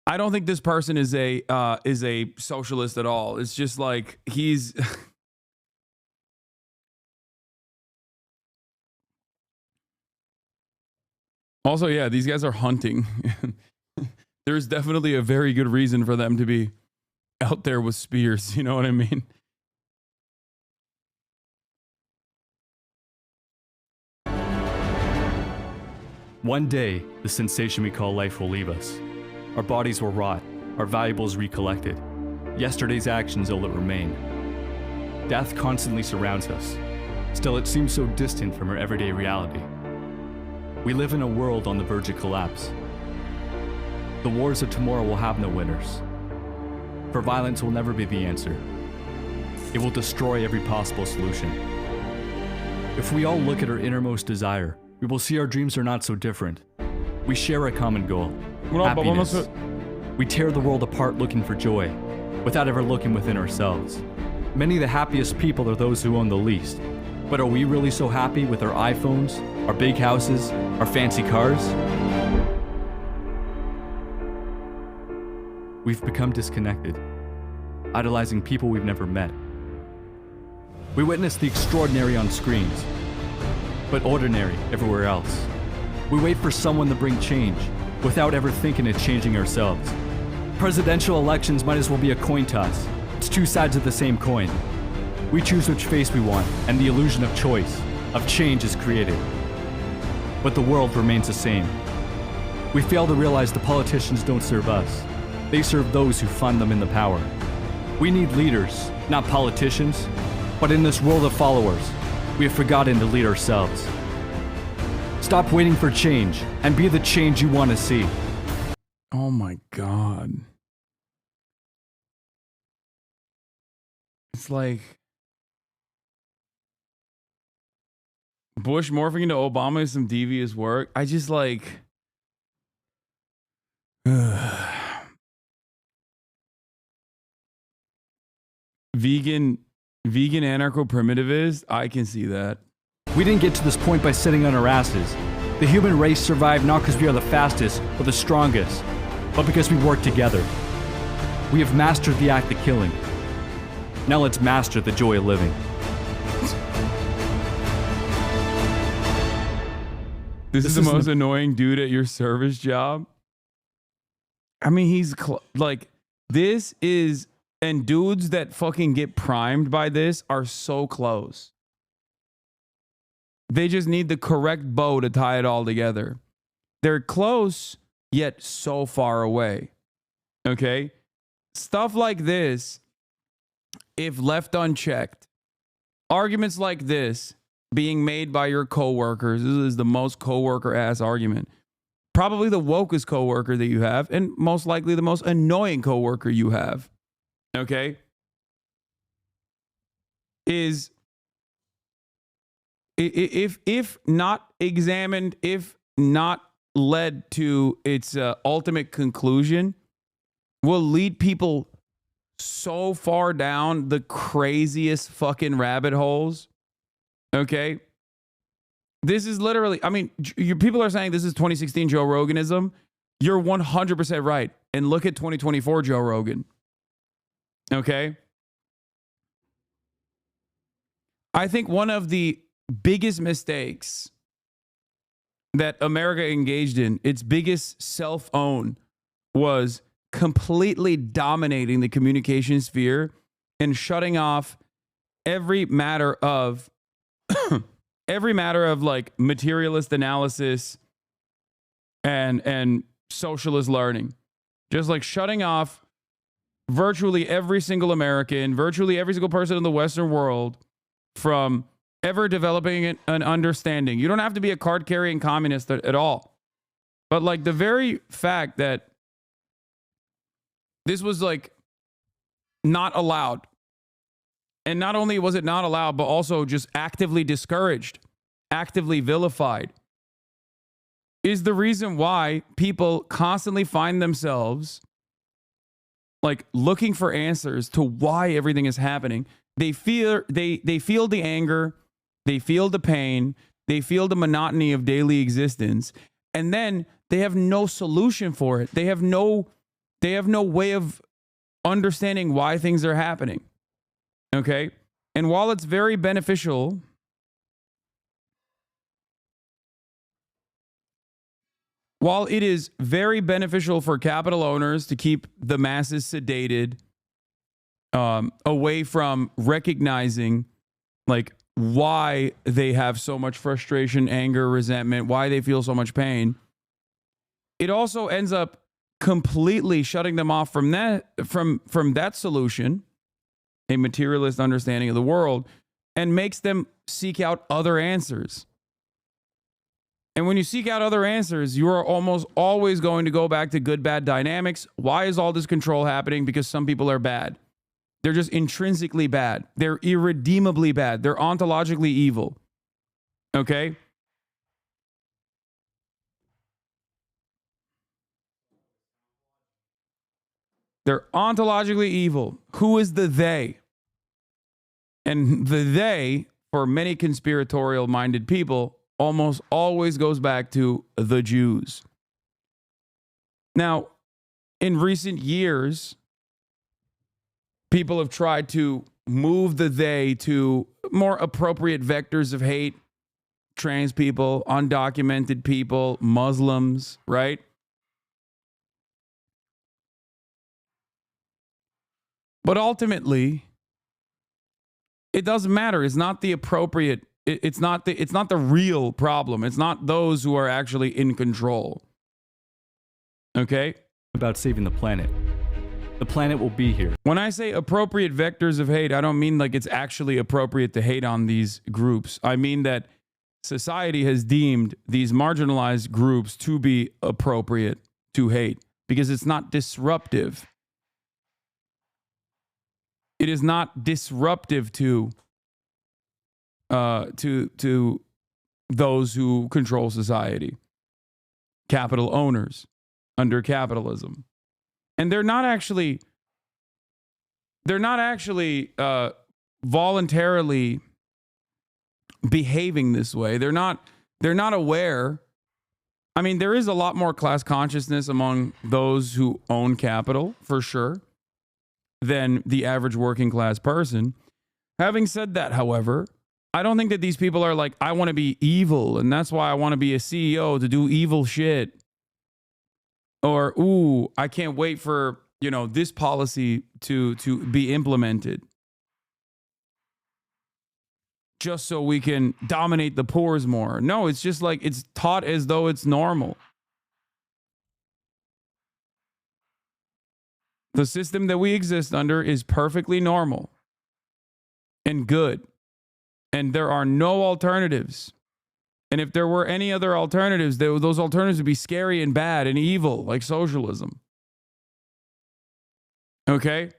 I don't think this person is a socialist at all. It's just like he's also, yeah, these guys are hunting. There's definitely a very good reason for them to be out there with spears. You know what I mean? One day, the sensation we call life will leave us. Our bodies will rot, our valuables recollected. Yesterday's actions will remain. Death constantly surrounds us. Still, it seems so distant from our everyday reality. We live in a world on the verge of collapse. The wars of tomorrow will have no winners. For violence will never be the answer. It will destroy every possible solution. If we all look at our innermost desire, we will see our dreams are not so different. We share a common goal, happiness. We tear the world apart looking for joy, without ever looking within ourselves. Many of the happiest people are those who own the least. But are we really so happy with our iPhones, our big houses, our fancy cars? We've become disconnected, idolizing people we've never met. We witness the extraordinary on screens, but ordinary everywhere else. We wait for someone to bring change, without ever thinking of changing ourselves. Presidential elections might as well be a coin toss. It's two sides of the same coin. We choose which face we want, and the illusion of choice, of change is created. But the world remains the same. We fail to realize the politicians don't serve us. They serve those who fund them in the power. We need leaders, not politicians. But in this world of followers, we have forgotten to lead ourselves. Stop waiting for change and be the change you want to see. Oh my God. It's like Bush morphing into Obama is some devious work. I just like vegan anarcho-primitivist. I can see that. We didn't get to this point by sitting on our asses. The human race survived not because we are the fastest or the strongest, but because we work together. We have mastered the act of killing. Now let's master the joy of living. This is the most annoying dude at your service job. I mean, he's like, this is, and dudes that fucking get primed by this are so close. They just need the correct bow to tie it all together. They're close, yet so far away. Okay? Stuff like this, if left unchecked, arguments like this being made by your coworkers, this is the most coworker ass argument. Probably the wokest coworker that you have, and most likely the most annoying coworker you have. Okay? Is if not examined, if not led to its ultimate conclusion, will lead people so far down the craziest fucking rabbit holes. Okay? This is literally, I mean, people are saying this is 2016 Joe Roganism. You're 100% right. And look at 2024 Joe Rogan. Okay? I think one of the biggest mistakes that America engaged in, its biggest self-own, was completely dominating the communication sphere and shutting off every matter of like materialist analysis and socialist learning. Just like shutting off virtually every single American, virtually every single person in the Western world from ever developing an understanding. You don't have to be a card-carrying communist at all. But like the very fact that this was like not allowed. And not only was it not allowed, but also just actively discouraged, actively vilified, is the reason why people constantly find themselves like looking for answers to why everything is happening. They feel the anger, they feel the pain, they feel the monotony of daily existence, and then they have no solution for it. They have no way of understanding why things are happening. Okay? And while it's very beneficial, while it is very beneficial for capital owners to keep the masses sedated, away from recognizing like why they have so much frustration, anger, resentment, why they feel so much pain, it also ends up completely shutting them off from that solution, a materialist understanding of the world, and makes them seek out other answers. And when you seek out other answers, you are almost always going to go back to good-bad dynamics. Why is all this control happening? Because some people are bad. They're just intrinsically bad. They're irredeemably bad. They're ontologically evil. Okay? They're ontologically evil. Who is the they? And the they, for many conspiratorial-minded people, almost always goes back to the Jews. Now, in recent years, people have tried to move the they to more appropriate vectors of hate. Trans people, undocumented people, Muslims, right? But ultimately, it doesn't matter. It's not the appropriate. It's not the real problem. It's not those who are actually in control. Okay? About saving the planet. the planet will be here. When I say appropriate vectors of hate, I don't mean like it's actually appropriate to hate on these groups. I mean that society has deemed these marginalized groups to be appropriate to hate because it's not disruptive. It is not disruptive to those who control society, capital owners under capitalism. And they're not actually voluntarily behaving this way. They're not aware. I mean, there is a lot more class consciousness among those who own capital, for sure, than the average working class person. Having said that, however, I don't think that these people are like, I want to be evil, and that's why I want to be a CEO to do evil shit. Or, ooh, I can't wait for, this policy to be implemented just so we can dominate the poors more. No, it's just like it's taught as though it's normal. The system that we exist under is perfectly normal and good. And there are no alternatives. And if there were any other alternatives, those alternatives would be scary and bad and evil, like socialism. Okay?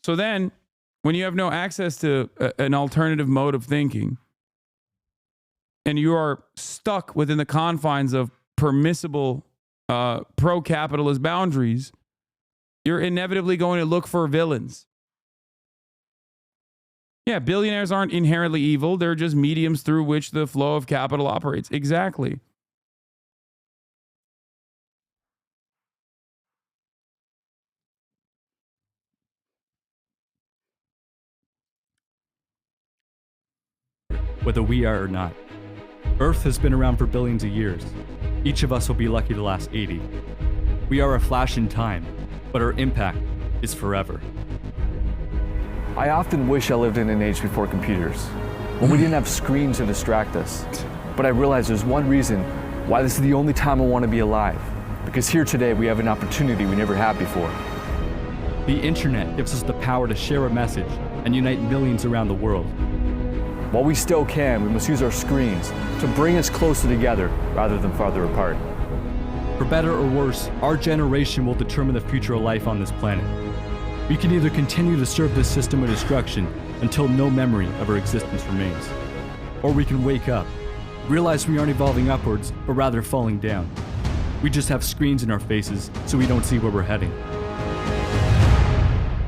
So then, when you have no access to an alternative mode of thinking, and you are stuck within the confines of permissible pro-capitalist boundaries, you're inevitably going to look for villains. Yeah, billionaires aren't inherently evil. They're just mediums through which the flow of capital operates. Exactly. Whether we are or not. Earth has been around for billions of years. Each of us will be lucky to last 80. We are a flash in time, but our impact is forever. I often wish I lived in an age before computers, when we didn't have screens to distract us. But I realize there's one reason why this is the only time I want to be alive. Because here today we have an opportunity we never had before. The internet gives us the power to share a message and unite millions around the world. While we still can, we must use our screens to bring us closer together rather than farther apart. For better or worse, our generation will determine the future of life on this planet. We can either continue to serve this system of destruction until no memory of our existence remains, or we can wake up, realize we aren't evolving upwards, but rather falling down. We just have screens in our faces so we don't see where we're heading.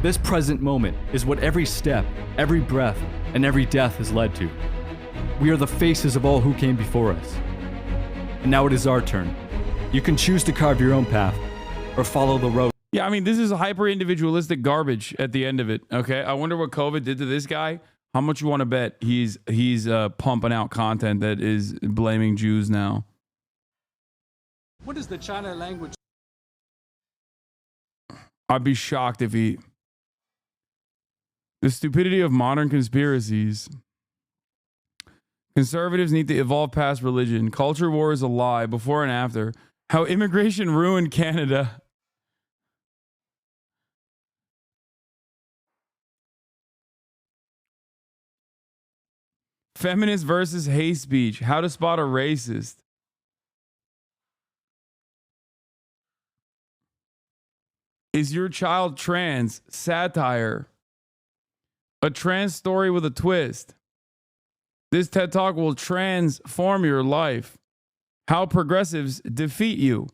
This present moment is what every step, every breath, and every death has led to. We are the faces of all who came before us. And now it is our turn. You can choose to carve your own path or follow the road. Yeah, I mean, this is hyper-individualistic garbage at the end of it, okay? I wonder what COVID did to this guy. How much you want to bet he's pumping out content that is blaming Jews now? What is the China language? I'd be shocked if he... The stupidity of modern conspiracies. Conservatives need to evolve past religion. Culture war is a lie, before and after. How immigration ruined Canada. Feminist versus hate speech. How to spot a racist. Is your child trans? Satire. A trans story with a twist. This TED Talk will transform your life. How progressives defeat you.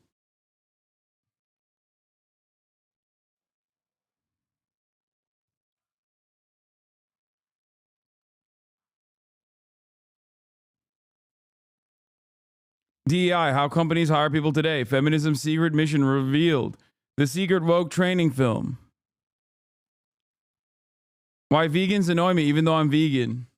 DEI, how companies hire people today. Feminism's secret mission revealed. The secret woke training film. Why vegans annoy me even though I'm vegan.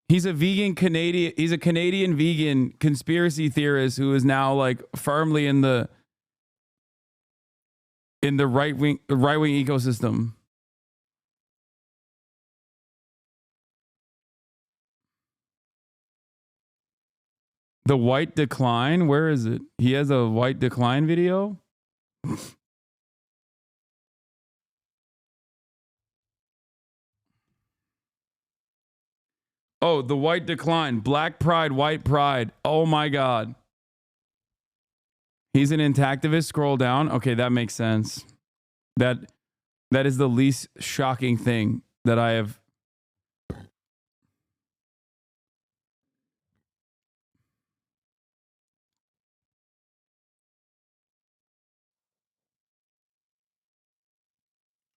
He's a Canadian vegan conspiracy theorist who is now like firmly in the right-wing ecosystem. The white decline, where is it? He has a white decline video. Oh, the white decline. Black pride, white pride. Oh my God. He's an intactivist. Scroll down. Okay, that makes sense. That is the least shocking thing that I have.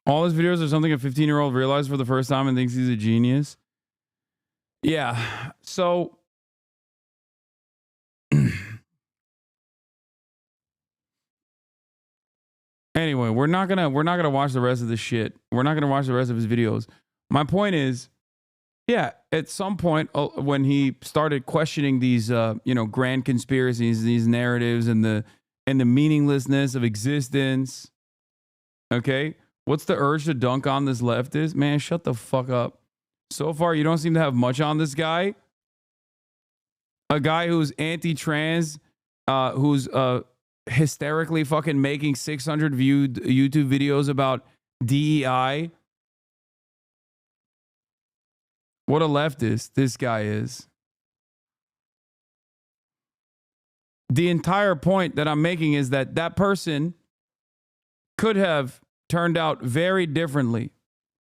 All his videos are something a 15-year-old realized for the first time and thinks he's a genius. Yeah. So anyway, we're not gonna watch the rest of this shit. We're not gonna watch the rest of his videos. My point is, yeah, at some point when he started questioning these grand conspiracies, these narratives, and the meaninglessness of existence, okay, what's the urge to dunk on this leftist? Man, shut the fuck up. So far, you don't seem to have much on this guy. A guy who's anti-trans, who's hysterically fucking making 600 viewed YouTube videos about DEI. What a leftist this guy is. The entire point that I'm making is that that person could have turned out very differently.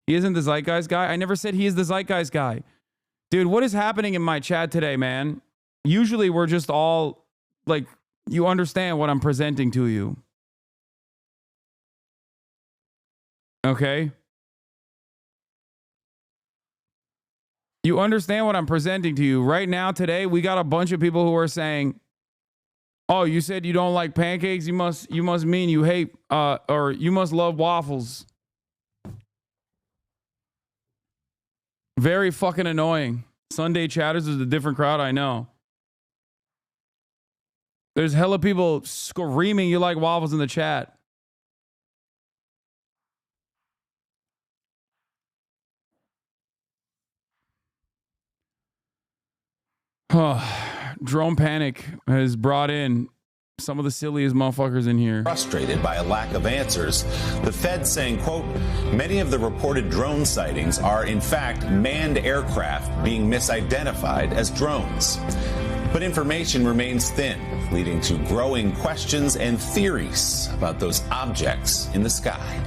He isn't the zeitgeist guy. I never said he is the zeitgeist guy. Dude, what is happening in my chat today, man? Usually we're just all like, you understand what I'm presenting to you. Okay? You understand what I'm presenting to you. Right now, today, we got a bunch of people who are saying, oh, you said you don't like pancakes? You must mean you hate, or you must love waffles. Very fucking annoying. Sunday chatters is a different crowd, I know. There's hella people screaming you like waffles in the chat. Drone panic has brought in some of the silliest motherfuckers in here. Frustrated by a lack of answers, the Fed saying, quote, many of the reported drone sightings are in fact manned aircraft being misidentified as drones. But information remains thin, leading to growing questions and theories about those objects in the sky.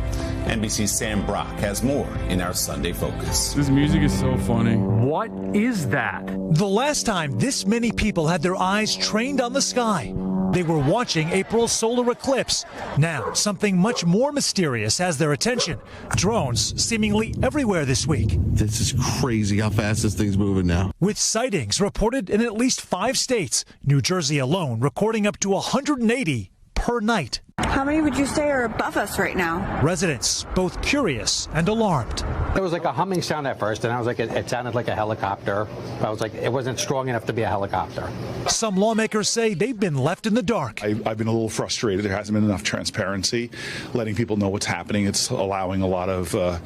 NBC's Sam Brock has more in our Sunday Focus. This music is so funny. What is that? The last time this many people had their eyes trained on the sky, they were watching April's solar eclipse. Now, something much more mysterious has their attention. Drones seemingly everywhere this week. This is crazy how fast this thing's moving now. With sightings reported in at least 5 states, New Jersey alone recording up to 180 per night. How many would you say are above us right now? Residents both curious and alarmed. It was like a humming sound at first, and I was like, it sounded like a helicopter. I was like, it wasn't strong enough to be a helicopter. Some lawmakers say they've been left in the dark. I've been a little frustrated. There hasn't been enough transparency, letting people know what's happening. It's allowing a lot of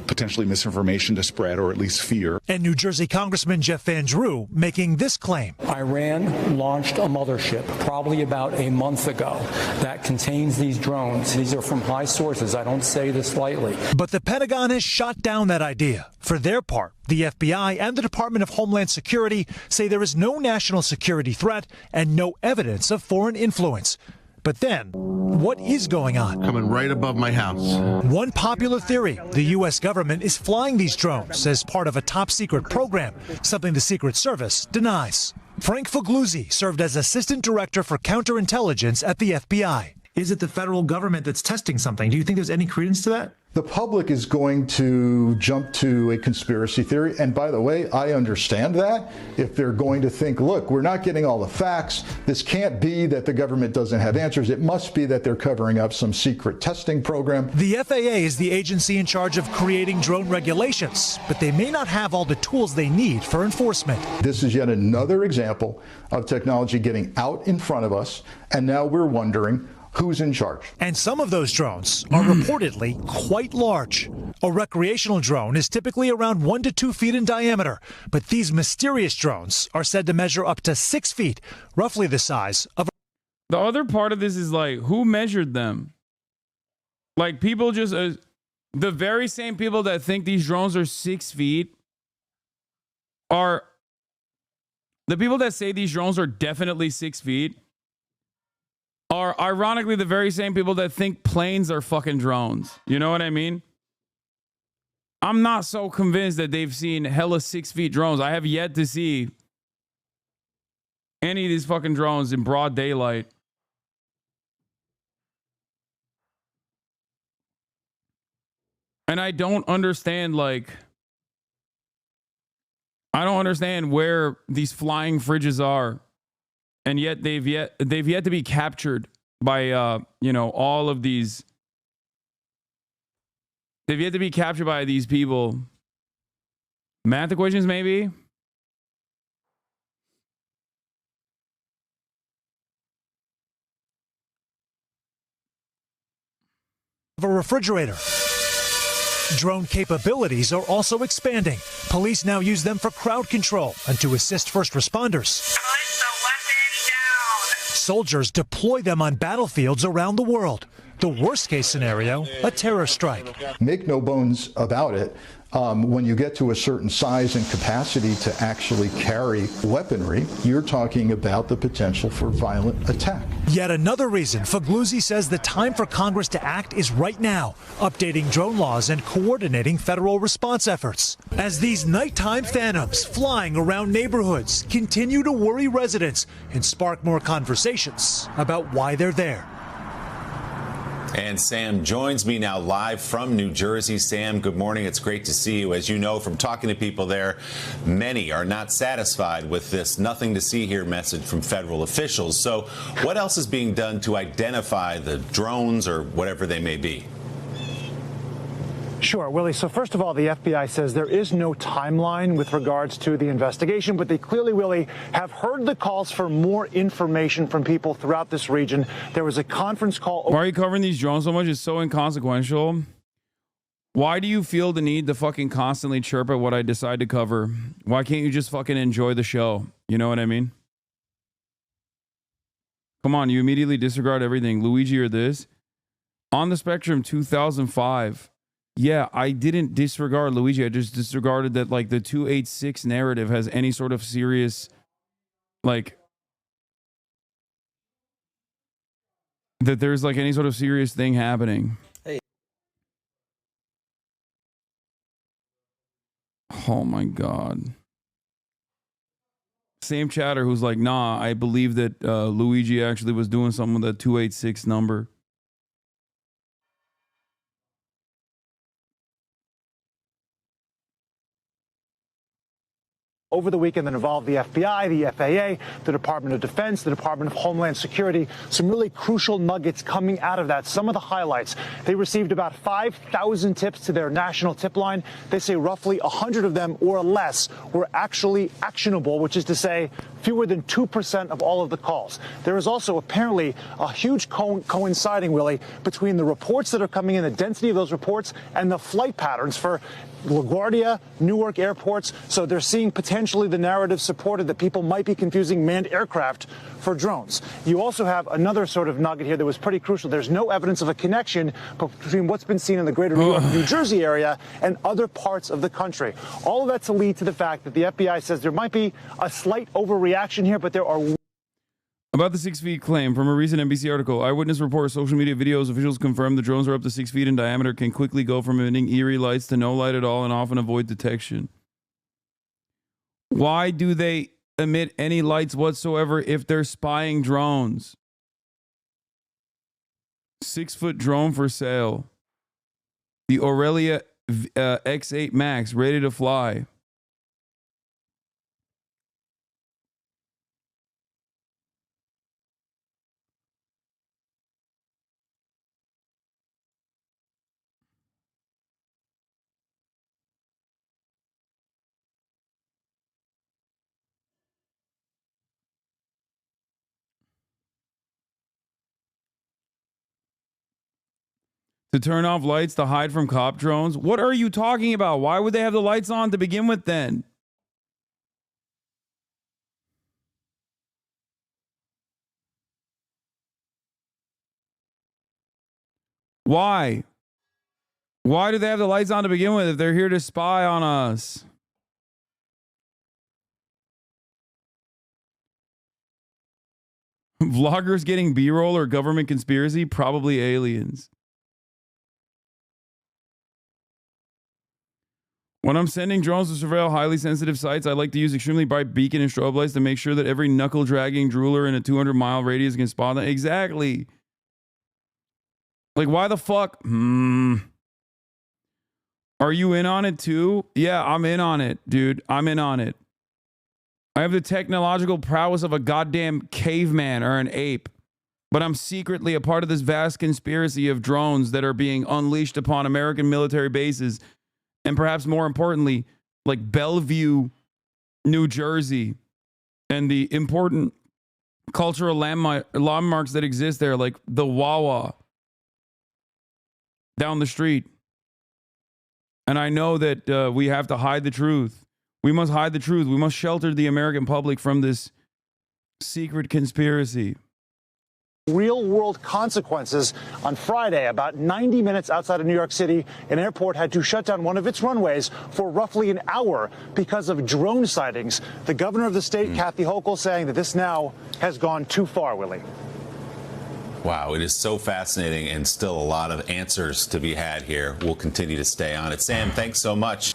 potentially misinformation to spread, or at least fear. And New Jersey Congressman Jeff Van Drew making this claim. Iran launched a mothership probably about a month ago that contains these drones. These are from high sources. I don't say this lightly. But the Pentagon has shot down that idea. For their part, the FBI and the Department of Homeland Security say there is no national security threat and no evidence of foreign influence. But then, what is going on? Coming right above my house. One popular theory, the U.S. government is flying these drones as part of a top-secret program, something the Secret Service denies. Frank Fogluzzi served as Assistant Director for Counterintelligence at the FBI. Is it the federal government that's testing something? Do you think there's any credence to that? The public is going to jump to a conspiracy theory. And by the way, I understand that. If they're going to think, look, we're not getting all the facts. This can't be that the government doesn't have answers. It must be that they're covering up some secret testing program. The FAA is the agency in charge of creating drone regulations, but they may not have all the tools they need for enforcement. This is yet another example of technology getting out in front of us. And now we're wondering, who's in charge? And some of those drones are reportedly quite large. A recreational drone is typically around 1 to 2 feet in diameter, but these mysterious drones are said to measure up to 6 feet, roughly the size of. The other part of this is like, who measured them? Like, people just, the very same people that think these drones are 6 feet are The people that say these drones are definitely 6 feet are ironically the very same people that think planes are fucking drones. You know what I mean? I'm not so convinced that they've seen hella 6 feet drones. I have yet to see any of these fucking drones in broad daylight. And I don't understand, like, I don't understand where these flying fridges are. And yet they've yet to be captured by you know, all of these. They've yet to be captured by these people. Math equations, maybe? Of a refrigerator. Drone capabilities are also expanding. Police now use them for crowd control and to assist first responders. Soldiers deploy them on battlefields around the world. The worst case scenario, a terror strike. Make no bones about it. When you get to a certain size and capacity to actually carry weaponry, you're talking about the potential for violent attack. Yet another reason Fagluzzi says the time for Congress to act is right now, updating drone laws and coordinating federal response efforts. As these nighttime phantoms flying around neighborhoods continue to worry residents and spark more conversations about why they're there. And Sam joins me now live from New Jersey. Sam, good morning. It's great to see you. As you know from talking to people there, many are not satisfied with this nothing to see here message from federal officials. So what else is being done to identify the drones or whatever they may be? Sure, Willie. So first of all, the FBI says there is no timeline with regards to the investigation, but they clearly, Willie, have heard the calls for more information from people throughout this region. There was a conference call. Why are you covering these drones so much? It's so inconsequential. Why do you feel the need to fucking constantly chirp at what I decide to cover? Why can't you just fucking enjoy the show? You know what I mean? Come on, you immediately disregard everything. Luigi or this. On the spectrum, 2005. Yeah, I didn't disregard Luigi. I just disregarded that, like, the 286 narrative has any sort of serious, like, that there's, like, any sort of serious thing happening. Hey. Oh, my God. Same chatter who's like, nah, I believe that Luigi actually was doing something with that 286 number. Over the weekend that involved the FBI, the FAA, the Department of Defense, the Department of Homeland Security. Some really crucial nuggets coming out of that. Some of the highlights. They received about 5,000 tips to their national tip line. They say roughly 100 of them or less were actually actionable, which is to say fewer than 2% of all of the calls. There is also apparently a huge coinciding, Willie, between the reports that are coming in, the density of those reports, and the flight patterns for LaGuardia, Newark airports. So they're seeing potentially the narrative supported that people might be confusing manned aircraft for drones. You also have another sort of nugget here that was pretty crucial. There's no evidence of a connection between what's been seen in the greater New York, New Jersey area and other parts of the country. All of that to lead to the fact that the FBI says there might be a slight overreaction here, but there are... About the 6 feet claim from a recent NBC article, eyewitness report, social media videos, officials confirm the drones are up to 6 feet in diameter, can quickly go from emitting eerie lights to no light at all and often avoid detection. Why do they emit any lights whatsoever if they're spying drones? 6-foot drone for sale. The Aurelia X8 Max, ready to fly. To turn off lights to hide from cop drones? What are you talking about? Why would they have the lights on to begin with then? Why? Why do they have the lights on to begin with if they're here to spy on us? Vloggers getting B-roll or government conspiracy? Probably aliens. When I'm sending drones to surveil highly sensitive sites, I like to use extremely bright beacon and strobe lights to make sure that every knuckle-dragging drooler in a 200-mile radius can spot them. Exactly. Like, why the fuck? Are you in on it too? Yeah, I'm in on it, dude. I'm in on it. I have the technological prowess of a goddamn caveman or an ape, but I'm secretly a part of this vast conspiracy of drones that are being unleashed upon American military bases, and perhaps more importantly, like Bellevue, New Jersey, and the important cultural landmarks that exist there, like the Wawa down the street. And I know that we have to hide the truth. We must hide the truth. We must shelter the American public from this secret conspiracy. Real-world consequences. On Friday, about 90 minutes outside of New York City, an airport had to shut down one of its runways for roughly an hour because of drone sightings. The governor of the state, Kathy Hochul, saying that this now has gone too far, Willie. Wow, it is so fascinating and still a lot of answers to be had here. We'll continue to stay on it. Sam, thanks so much.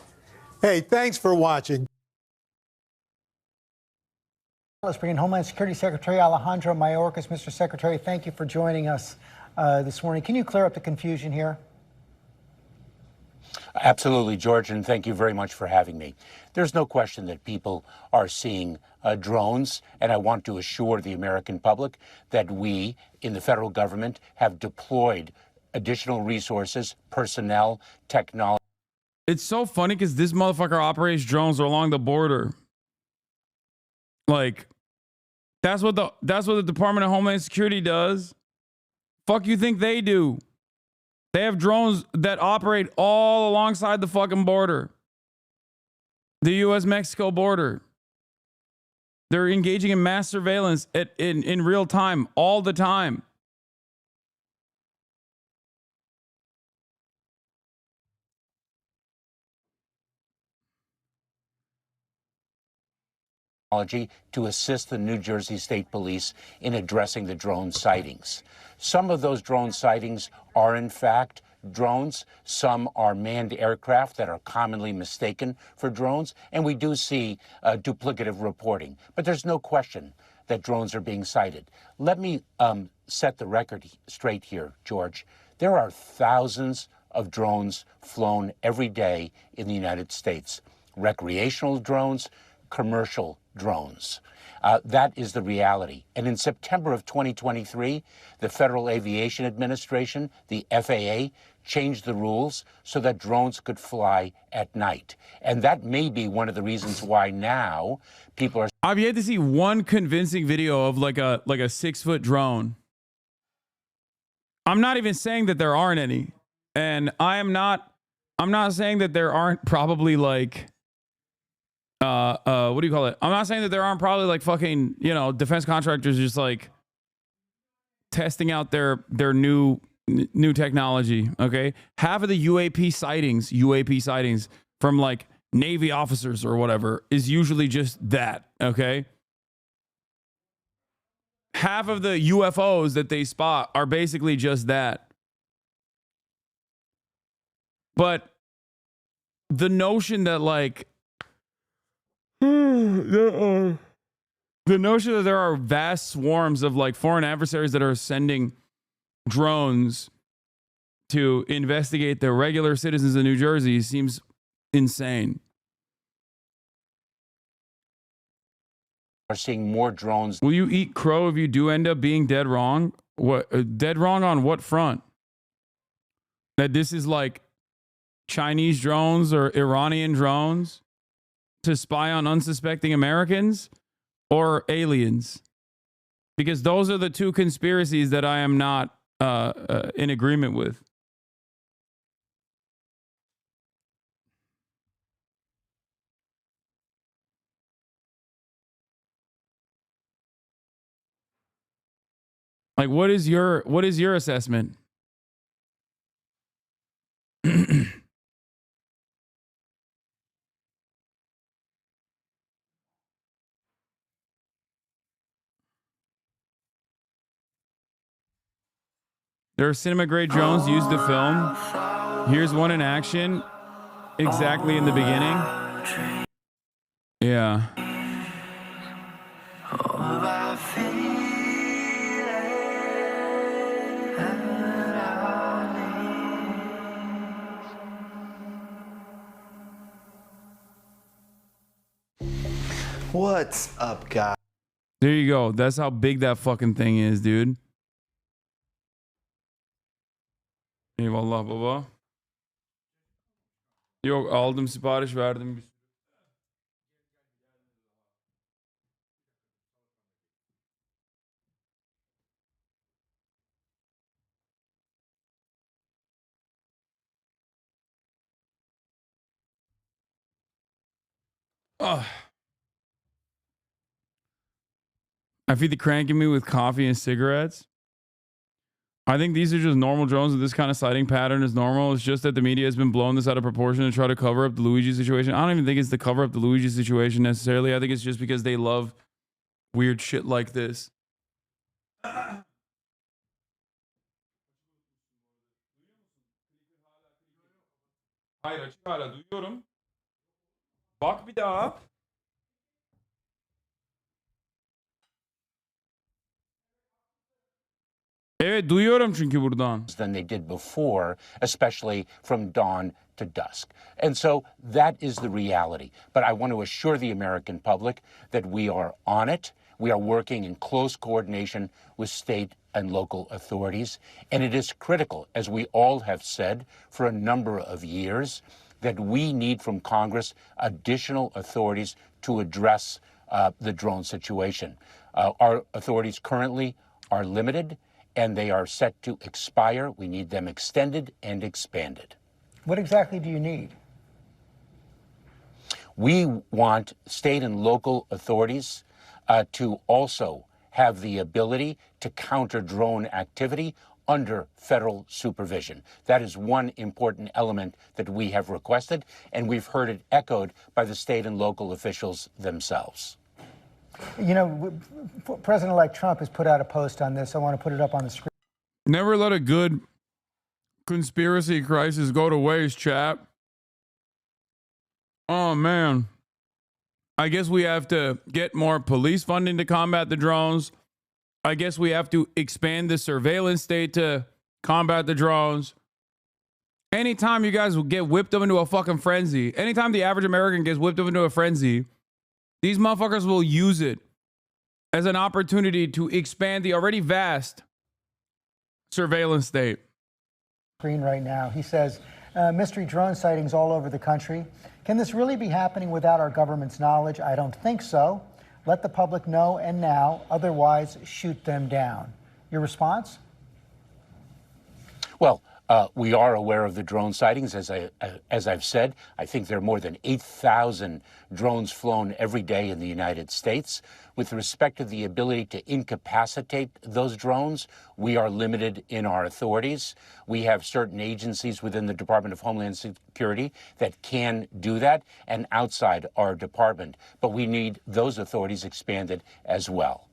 Hey, thanks for watching. Let's bring in Homeland Security Secretary Alejandro Mayorkas. Mr. Secretary, thank you for joining us this morning. Can you clear up the confusion here? Absolutely, George, and thank you very much for having me. There's no question that people are seeing drones, and I want to assure the American public that we in the federal government have deployed additional resources, personnel, technology. It's so funny because this motherfucker operates drones along the border. Like, that's what the Department of Homeland Security does. Fuck you think they do? They have drones that operate all alongside the fucking border. The U.S.-Mexico border. They're engaging in mass surveillance in real time, all the time. To assist the New Jersey State Police in addressing the drone sightings. Some of those drone sightings are, in fact, drones. Some are manned aircraft that are commonly mistaken for drones. And we do see duplicative reporting. But there's no question that drones are being sighted. Let me set the record straight here, George. There are thousands of drones flown every day in the United States. Recreational drones, commercial drones. That is the reality. And in September of 2023, the Federal Aviation Administration, the FAA, changed the rules so that drones could fly at night. And that may be one of the reasons why now people are... I've yet to see one convincing video of like a 6-foot drone. I'm not even saying that there aren't any. And I'm not saying that there aren't probably like... what do you call it? I'm not saying that there aren't probably like fucking, defense contractors just like testing out their new technology. Okay. Half of the UAP sightings from like Navy officers or whatever is usually just that. Okay. Half of the UFOs that they spot are basically just that. But the notion that like, the notion that there are vast swarms of like foreign adversaries that are sending drones to investigate the regular citizens of New Jersey seems insane. Are seeing more drones. Will you eat crow if you do end up being dead wrong? What dead wrong on what front? That this is like Chinese drones or Iranian drones to spy on unsuspecting Americans or aliens? Because those are the two conspiracies that I am not in agreement with. Like, what is your assessment? There are cinema-grade drones used to film. Here's one in action, exactly in the beginning. Yeah. What's up, guys? There you go. That's how big that fucking thing is, dude. Eyvallah baba. Yok, aldım, sipariş verdim. Ugh. I feed the cranky me with coffee and cigarettes. I think these are just normal drones, and this kind of sighting pattern is normal. It's just that the media has been blowing this out of proportion to try to cover up the Luigi situation. I don't even think it's to cover up the Luigi situation necessarily. I think it's just because they love weird shit like this. Hayır, açık hala duyuyorum. Bak bir daha. Evet, duyuyorum çünkü buradan. Than they did before, especially from dawn to dusk. And so that is the reality. But I want to assure the American public that we are on it. We are working in close coordination with state and local authorities. And it is critical, as we all have said for a number of years, that we need from Congress additional authorities to address the drone situation. Our authorities currently are limited, and they are set to expire. We need them extended and expanded. What exactly do you need? We want state and local authorities to also have the ability to counter drone activity under federal supervision. That is one important element that we have requested, and we've heard it echoed by the state and local officials themselves. You know, President-elect Trump has put out a post on this. I want to put it up on the screen. Never let a good conspiracy crisis go to waste, chap. Oh, man. I guess we have to get more police funding to combat the drones. I guess we have to expand the surveillance state to combat the drones. Anytime you guys will get whipped up into a fucking frenzy, anytime the average American gets whipped up into a frenzy, these motherfuckers will use it as an opportunity to expand the already vast surveillance state. Screen right now. He says, mystery drone sightings all over the country. Can this really be happening without our government's knowledge? I don't think so. Let the public know and now, otherwise shoot them down. Your response? Well, we are aware of the drone sightings, as I've said. I think there are more than 8,000 drones flown every day in the United States. With respect to the ability to incapacitate those drones, we are limited in our authorities. We have certain agencies within the Department of Homeland Security that can do that, and outside our department. But we need those authorities expanded as well.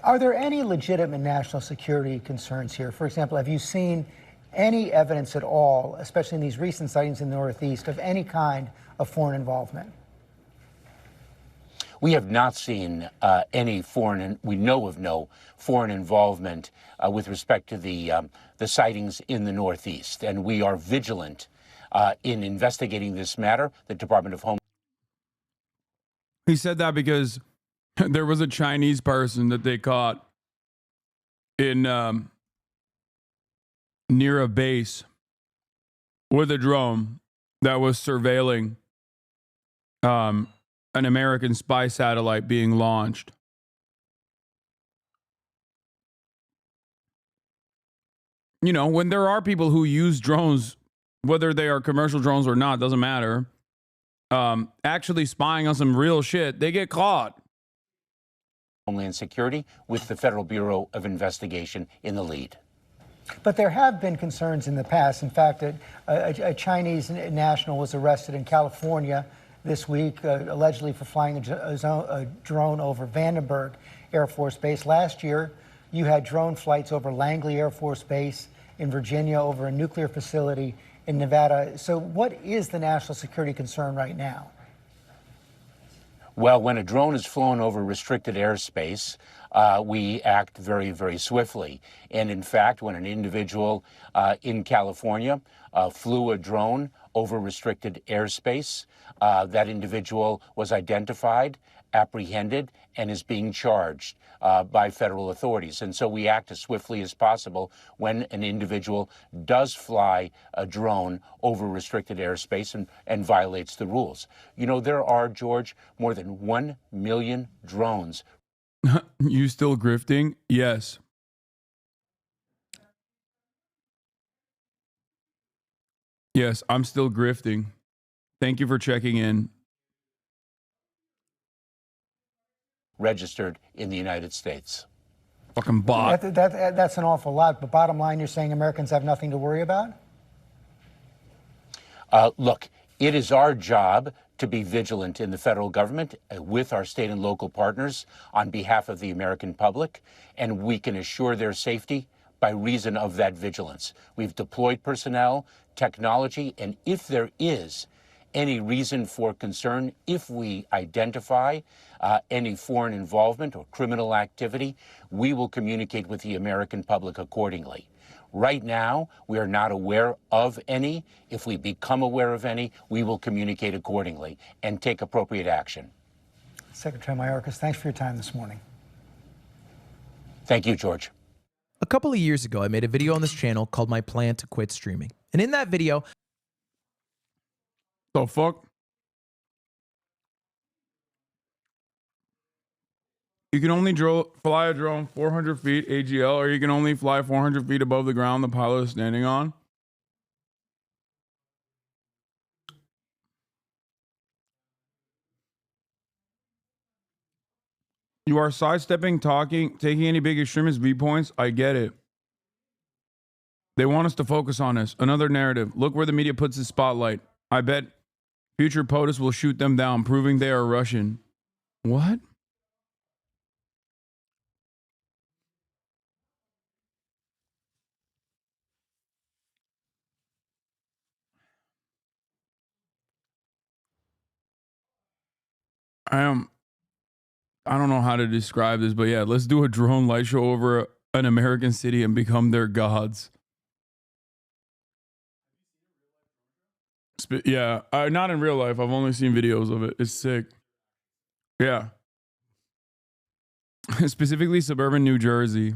Are there any legitimate national security concerns here? For example, have you seen any evidence at all, especially in these recent sightings in the Northeast, of any kind of foreign involvement? We have not seen any foreign, we know of no foreign involvement with respect to the sightings in the Northeast. And we are vigilant in investigating this matter. The Department of Homeland. He said that because there was a Chinese person that they caught in near a base with a drone that was surveilling an American spy satellite being launched. You know, when there are people who use drones, whether they are commercial drones or not, doesn't matter, actually spying on some real shit, they get caught. Homeland Security with the Federal Bureau of Investigation in the lead. But there have been concerns in the past. In fact, a Chinese national was arrested in California this week, allegedly for flying a drone over Vandenberg Air Force Base. Last year, You had drone flights over Langley Air Force Base in Virginia, over a nuclear facility in Nevada. So what is the national security concern right now? Well, when a drone is flown over restricted airspace, we act very, very swiftly. And in fact, when an individual in California flew a drone over restricted airspace, that individual was identified, apprehended, and is being charged by federal authorities. And so we act as swiftly as possible when an individual does fly a drone over restricted airspace and violates the rules. You know, there are, George, more than 1 million drones. You still grifting? Yes. Yes, I'm still grifting. Thank you for checking in. Registered in the United States. Fucking bot. That's an awful lot, but bottom line, you're saying Americans have nothing to worry about? Look, it is our job to be vigilant in the federal government with our state and local partners on behalf of the American public, and we can assure their safety by reason of that vigilance. We've deployed personnel, technology, and if there is any reason for concern, if we identify any foreign involvement or criminal activity, we will communicate with the American public accordingly. Right now, we are not aware of any. If we become aware of any, we will communicate accordingly and take appropriate action. Secretary Mayorkas, thanks for your time this morning. Thank you, George. A couple of years ago, I made a video on this channel called My Plan to Quit Streaming. And in that video, the fuck? You can only fly a drone 400 feet AGL, or you can only fly 400 feet above the ground the pilot is standing on. You are sidestepping, taking any big extremist viewpoints. I get it. They want us to focus on this. Another narrative. Look where the media puts its spotlight. I bet future POTUS will shoot them down, proving they are Russian. What? I don't know how to describe this, but yeah, let's do a drone light show over an American city and become their gods. Yeah, not in real life. I've only seen videos of it. It's sick. Yeah. Specifically suburban New Jersey.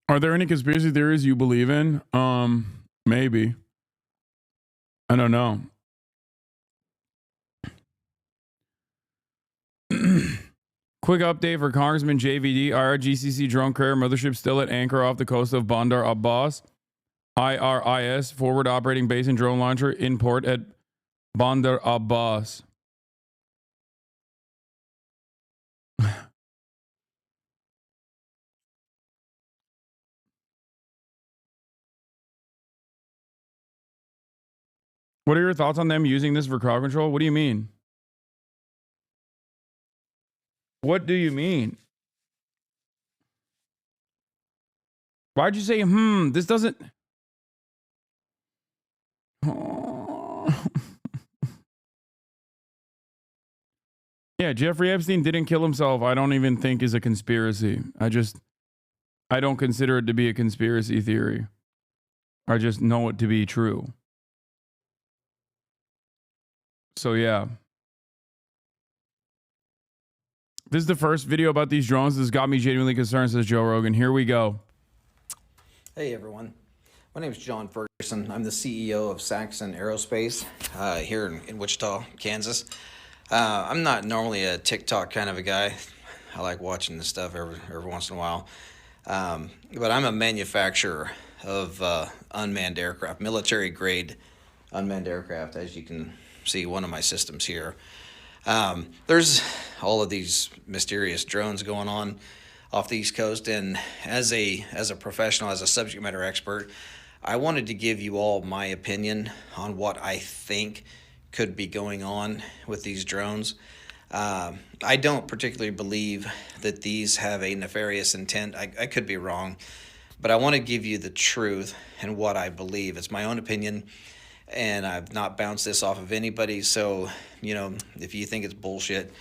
Are there any conspiracy theories you believe in? Maybe. I don't know. Quick update for Congressman JVD. IRGCC drone carrier mothership still at anchor off the coast of Bandar Abbas. IRIS forward operating base and drone launcher in port at Bandar Abbas. What are your thoughts on them using this for crowd control? What do you mean? What do you mean? Why'd you say, this doesn't... Yeah, Jeffrey Epstein didn't kill himself. I don't even think is a conspiracy. I don't consider it to be a conspiracy theory. I just know it to be true. So yeah. This is the first video about these drones. This got me genuinely concerned, says Joe Rogan. Here we go. Hey everyone. My name is John Ferguson. I'm the CEO of Saxon Aerospace here in Wichita, Kansas. I'm not normally a TikTok kind of a guy. I like watching this stuff every once in a while. But I'm a manufacturer of unmanned aircraft, military grade unmanned aircraft, as you can see one of my systems here. There's all of these mysterious drones going on. off the East Coast, and as a professional, as a subject matter expert, I wanted to give you all my opinion on what I think could be going on with these drones. I don't particularly believe that these have a nefarious intent. I could be wrong, but I want to give you the truth and what I believe. It's my own opinion, and I've not bounced this off of anybody. So, you know, if you think it's bullshit,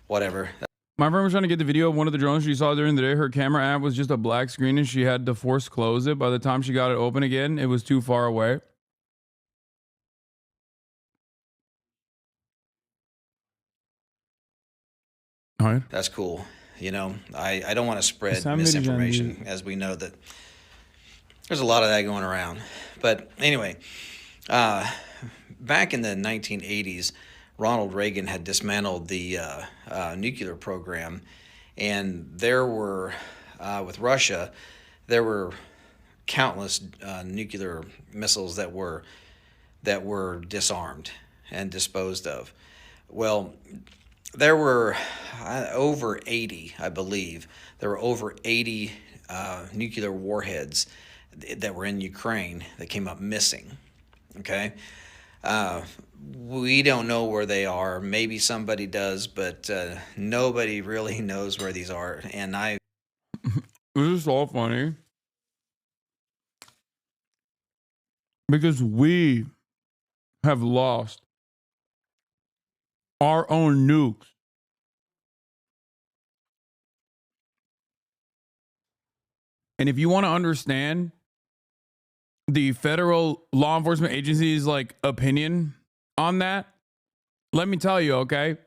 whatever. My friend was trying to get the video of one of the drones she saw during the day. Her camera app was just a black screen, and she had to force close it. By the time she got it open again, it was too far away. All right. That's cool. You know, I don't want to spread misinformation, as we know that there's a lot of that going around. But anyway, back in the 1980s, Ronald Reagan had dismantled the nuclear program, and there were, with Russia, there were countless nuclear missiles that were disarmed and disposed of. Well, there were over 80, I believe. There were over 80 nuclear warheads that were in Ukraine that came up missing. Okay? We don't know where they are. Maybe somebody does, but nobody really knows where these are. And This is all funny. Because we have lost our own nukes. And if you want to understand the federal law enforcement agency's like opinion on that, let me tell you, okay?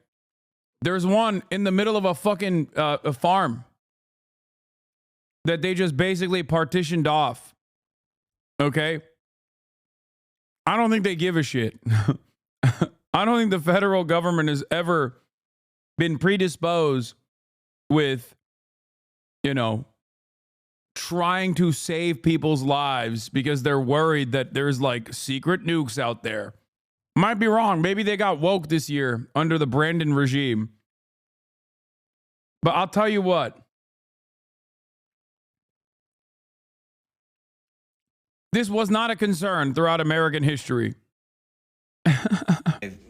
There's one in the middle of a fucking a farm that they just basically partitioned off. Okay? I don't think they give a shit. I don't think the federal government has ever been predisposed with, you know, trying to save people's lives because they're worried that there's like secret nukes out there. Might be wrong. Maybe they got woke this year under the Brandon regime. But I'll tell you what. This was not a concern throughout American history.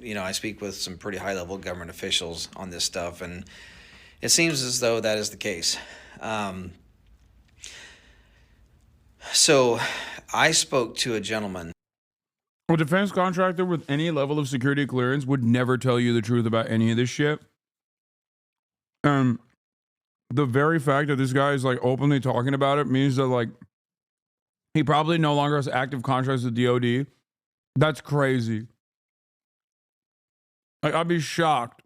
You know, I speak with some pretty high-level government officials on this stuff, and it seems as though that is the case. So I spoke to a gentleman. A defense contractor with any level of security clearance would never tell you the truth about any of this shit. The very fact that this guy is like openly talking about it means that like he probably no longer has active contracts with DOD. That's crazy. Like, I'd be shocked.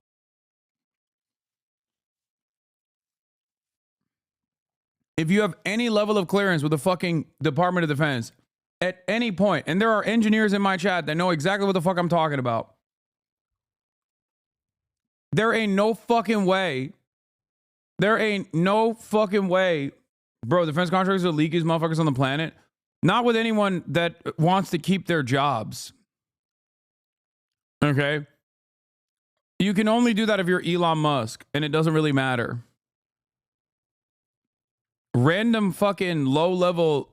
If you have any level of clearance with the fucking Department of Defense at any point, and there are engineers in my chat that know exactly what the fuck I'm talking about. There ain't no fucking way. There ain't no fucking way. Bro, defense contractors are the leakiest motherfuckers on the planet. Not with anyone that wants to keep their jobs. Okay? You can only do that if you're Elon Musk, and it doesn't really matter. Random fucking low-level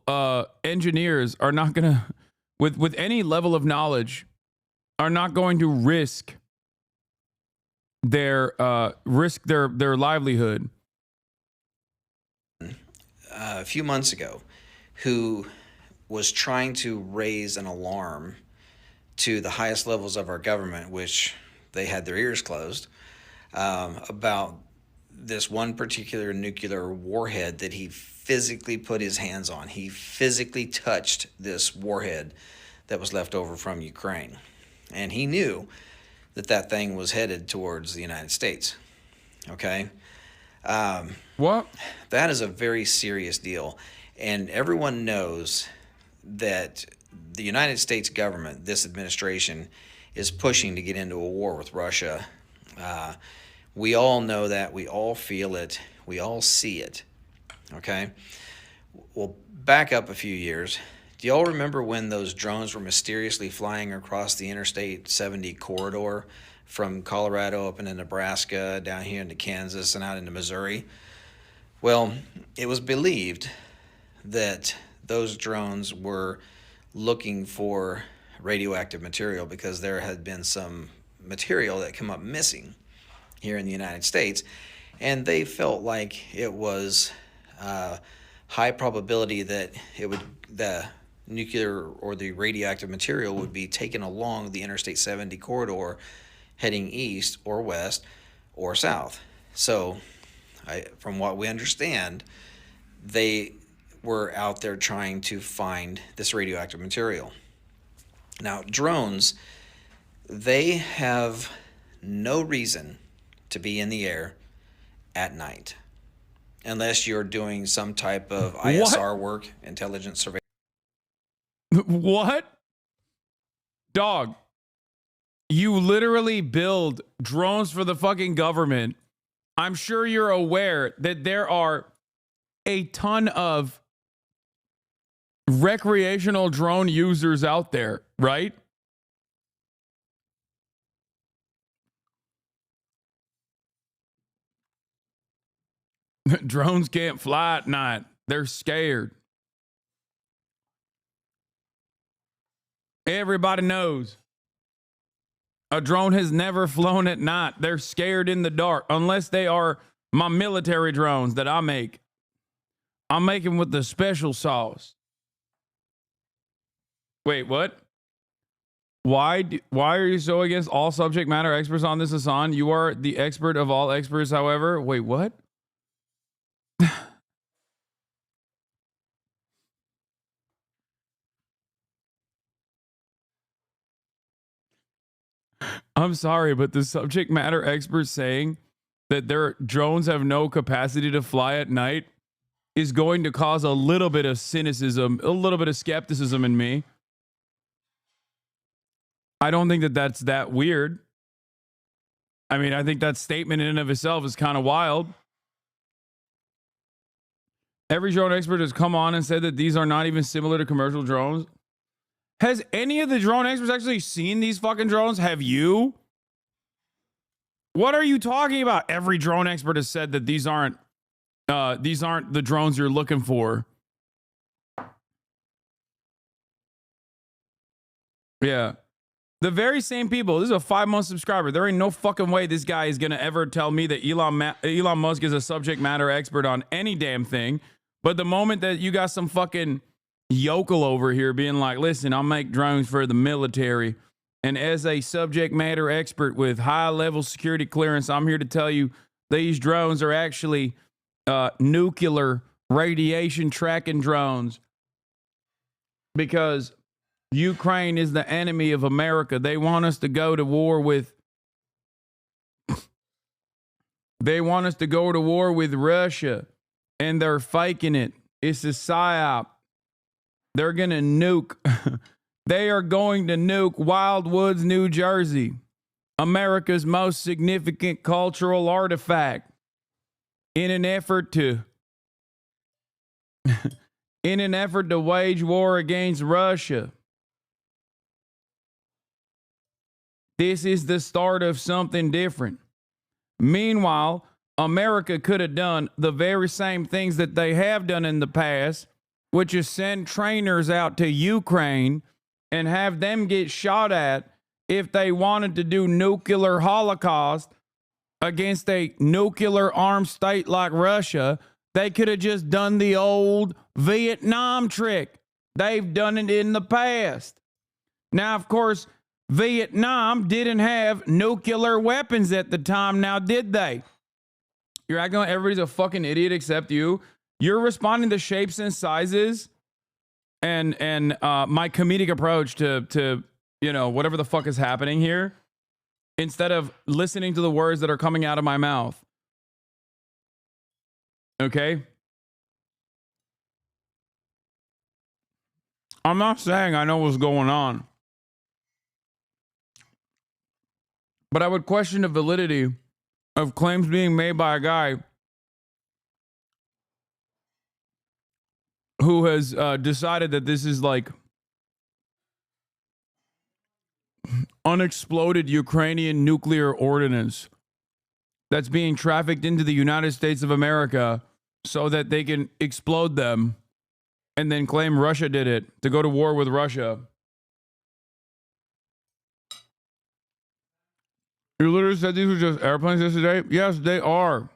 engineers are not gonna, with any level of knowledge, are not going to risk their livelihood. A few months ago, who was trying to raise an alarm to the highest levels of our government, which they had their ears closed, about this one particular nuclear warhead that he physically put his hands on. He physically touched this warhead that was left over from Ukraine. And he knew that that thing was headed towards the United States. Okay? What? That is a very serious deal. And everyone knows that the United States government, this administration, is pushing to get into a war with Russia. We all know that. We all feel it. We all see it. Okay? Well, back up a few years. Do y'all remember when those drones were mysteriously flying across the Interstate 70 corridor from Colorado up into Nebraska, down here into Kansas, and out into Missouri? Well, it was believed that those drones were looking for radioactive material because there had been some material that come up missing here in the United States, and they felt like it was high probability that the nuclear or the radioactive material would be taken along the Interstate 70 corridor heading east or west or south. So from what we understand, they were out there trying to find this radioactive material. Now, drones, they have no reason to be in the air at night unless you're doing some type of ISR work, intelligence surveillance. What? Dog, you literally build drones for the fucking government. I'm sure you're aware that there are a ton of recreational drone users out there, right? Drones can't fly at night. They're scared. Everybody knows. A drone has never flown at night. They're scared in the dark, unless they are my military drones that I make. I'm making with the special sauce. Wait, what? Why are you so against all subject matter experts on this, Hasan? You are the expert of all experts, however. Wait, what? I'm sorry, but the subject matter experts saying that their drones have no capacity to fly at night is going to cause a little bit of cynicism, a little bit of skepticism in me. I don't think that that's that weird. I mean, I think that statement in and of itself is kind of wild. Every drone expert has come on and said that these are not even similar to commercial drones. Has any of the drone experts actually seen these fucking drones? Have you? What are you talking about? Every drone expert has said that these aren't the drones you're looking for. Yeah. The very same people. This is a 5-month subscriber. There ain't no fucking way this guy is going to ever tell me that Elon Musk is a subject matter expert on any damn thing. But the moment that you got some fucking yokel over here being like, listen, I'll make drones for the military. And as a subject matter expert with high level security clearance, I'm here to tell you these drones are actually nuclear radiation tracking drones because Ukraine is the enemy of America. They want us to go to war with Russia, and they're faking it. It's a psyop. They're going to nuke. They are going to nuke Wildwoods, New Jersey, America's most significant cultural artifact, in an effort to wage war against Russia. This is the start of something different. Meanwhile, America could have done the very same things that they have done in the past, which is send trainers out to Ukraine and have them get shot at if they wanted to do nuclear holocaust against a nuclear armed state like Russia. They could have just done the old Vietnam trick. They've done it in the past. Now, of course, Vietnam didn't have nuclear weapons at the time, now did they? You're acting like everybody's a fucking idiot except you. You're responding to shapes and sizes and my comedic approach to you know, whatever the fuck is happening here, instead of listening to the words that are coming out of my mouth. Okay? I'm not saying I know what's going on, but I would question the validity of claims being made by a guy who has decided that this is like unexploded Ukrainian nuclear ordnance that's being trafficked into the United States of America so that they can explode them and then claim Russia did it to go to war with Russia. You literally said these were just airplanes yesterday? Yes, they are.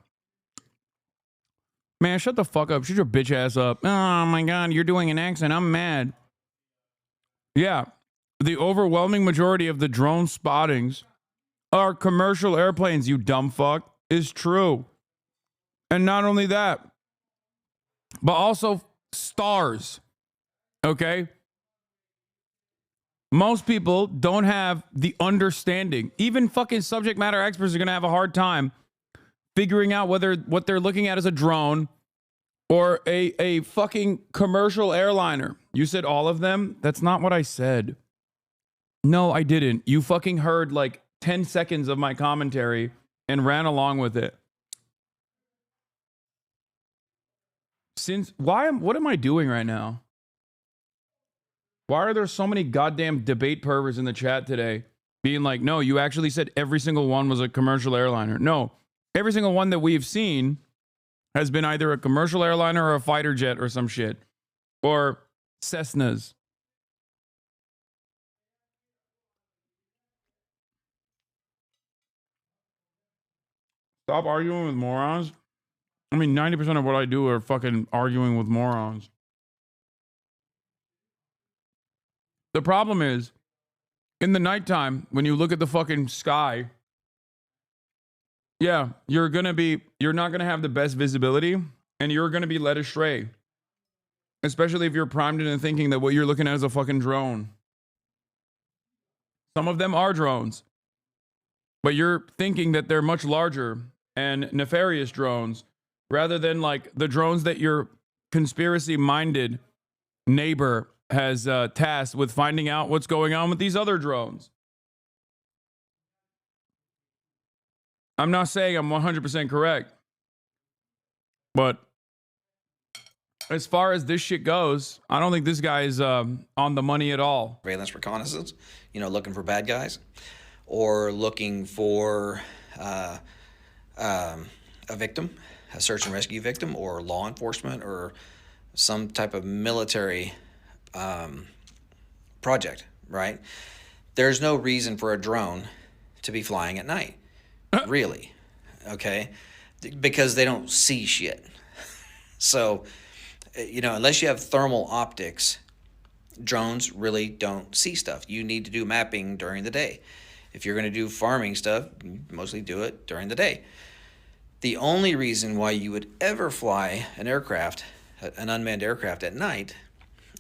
Man, shut the fuck up. Shut your bitch ass up. Oh my God, you're doing an accent. I'm mad. Yeah, the overwhelming majority of the drone spottings are commercial airplanes, you dumb fuck, is true. And not only that, but also stars. Okay? Most people don't have the understanding. Even fucking subject matter experts are going to have a hard time figuring out whether what they're looking at is a drone or a fucking commercial airliner. You said all of them? That's not what I said. No, I didn't. You fucking heard like 10 seconds of my commentary and ran along with it. What am I doing right now? Why are there so many goddamn debate perverts in the chat today being like, no, you actually said every single one was a commercial airliner? No, every single one that we've seen has been either a commercial airliner or a fighter jet or some shit. Or Cessnas. Stop arguing with morons. I mean, 90% of what I do are fucking arguing with morons. The problem is, in the nighttime, when you look at the fucking sky, yeah, you're not gonna have the best visibility, and you're gonna be led astray. Especially if you're primed into thinking that what you're looking at is a fucking drone. Some of them are drones, but you're thinking that they're much larger and nefarious drones, rather than like the drones that your conspiracy-minded neighbor has tasked with finding out what's going on with these other drones. I'm not saying I'm 100% correct, but as far as this shit goes, I don't think this guy is on the money at all. Surveillance reconnaissance, looking for bad guys, or looking for a victim, a search and rescue victim, or law enforcement, or some type of military project, right? There's no reason for a drone to be flying at night, really, okay? Because they don't see shit. So, unless you have thermal optics, drones really don't see stuff. You need to do mapping during the day. If you're going to do farming stuff, you mostly do it during the day. The only reason why you would ever fly an aircraft, an unmanned aircraft at night,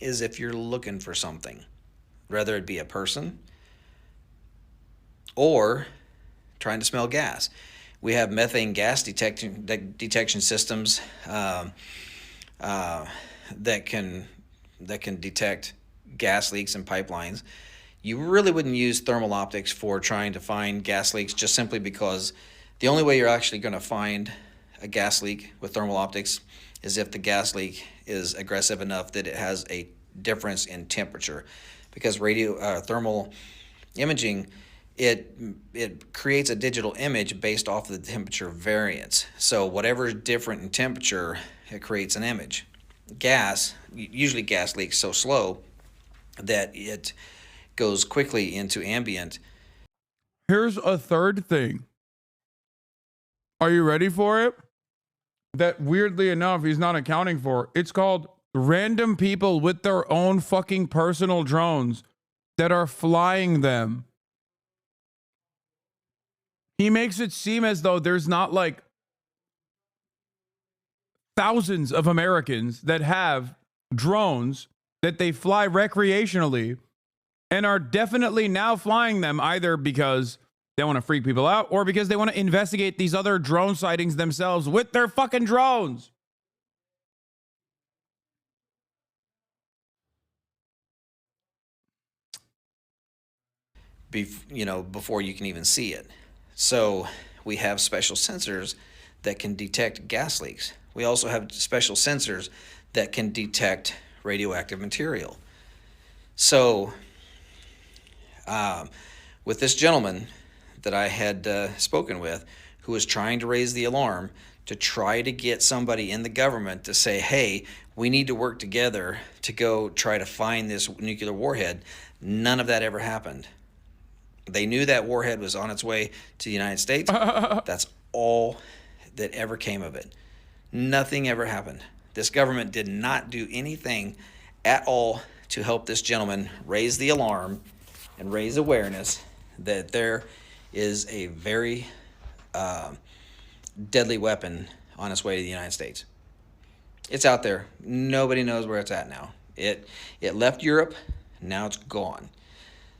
is if you're looking for something, whether it be a person or trying to smell gas. We have methane gas detection systems that can detect gas leaks in pipelines. You really wouldn't use thermal optics for trying to find gas leaks, just simply because the only way you're actually going to find a gas leak with thermal optics is if the gas leak is aggressive enough that it has a difference in temperature. Because thermal imaging, it creates a digital image based off of the temperature variance. So whatever is different in temperature, it creates an image. Usually gas leaks so slow that it goes quickly into ambient. Here's a third thing. Are you ready for it? That weirdly enough, he's not accounting for. It's called random people with their own fucking personal drones that are flying them. He makes it seem as though there's not like thousands of Americans that have drones that they fly recreationally and are definitely now flying them either because they want to freak people out or because they want to investigate these other drone sightings themselves with their fucking drones. Before you can even see it. So we have special sensors that can detect gas leaks. We also have special sensors that can detect radioactive material. So with this gentleman that I had spoken with, who was trying to raise the alarm to try to get somebody in the government to say, hey, we need to work together to go try to find this nuclear warhead. None of that ever happened. They knew that warhead was on its way to the United States. That's all that ever came of it. Nothing ever happened. This government did not do anything at all to help this gentleman raise the alarm and raise awareness that there is a very deadly weapon on its way to the United States. It's out there. Nobody knows where it's at now. It left Europe. Now it's gone.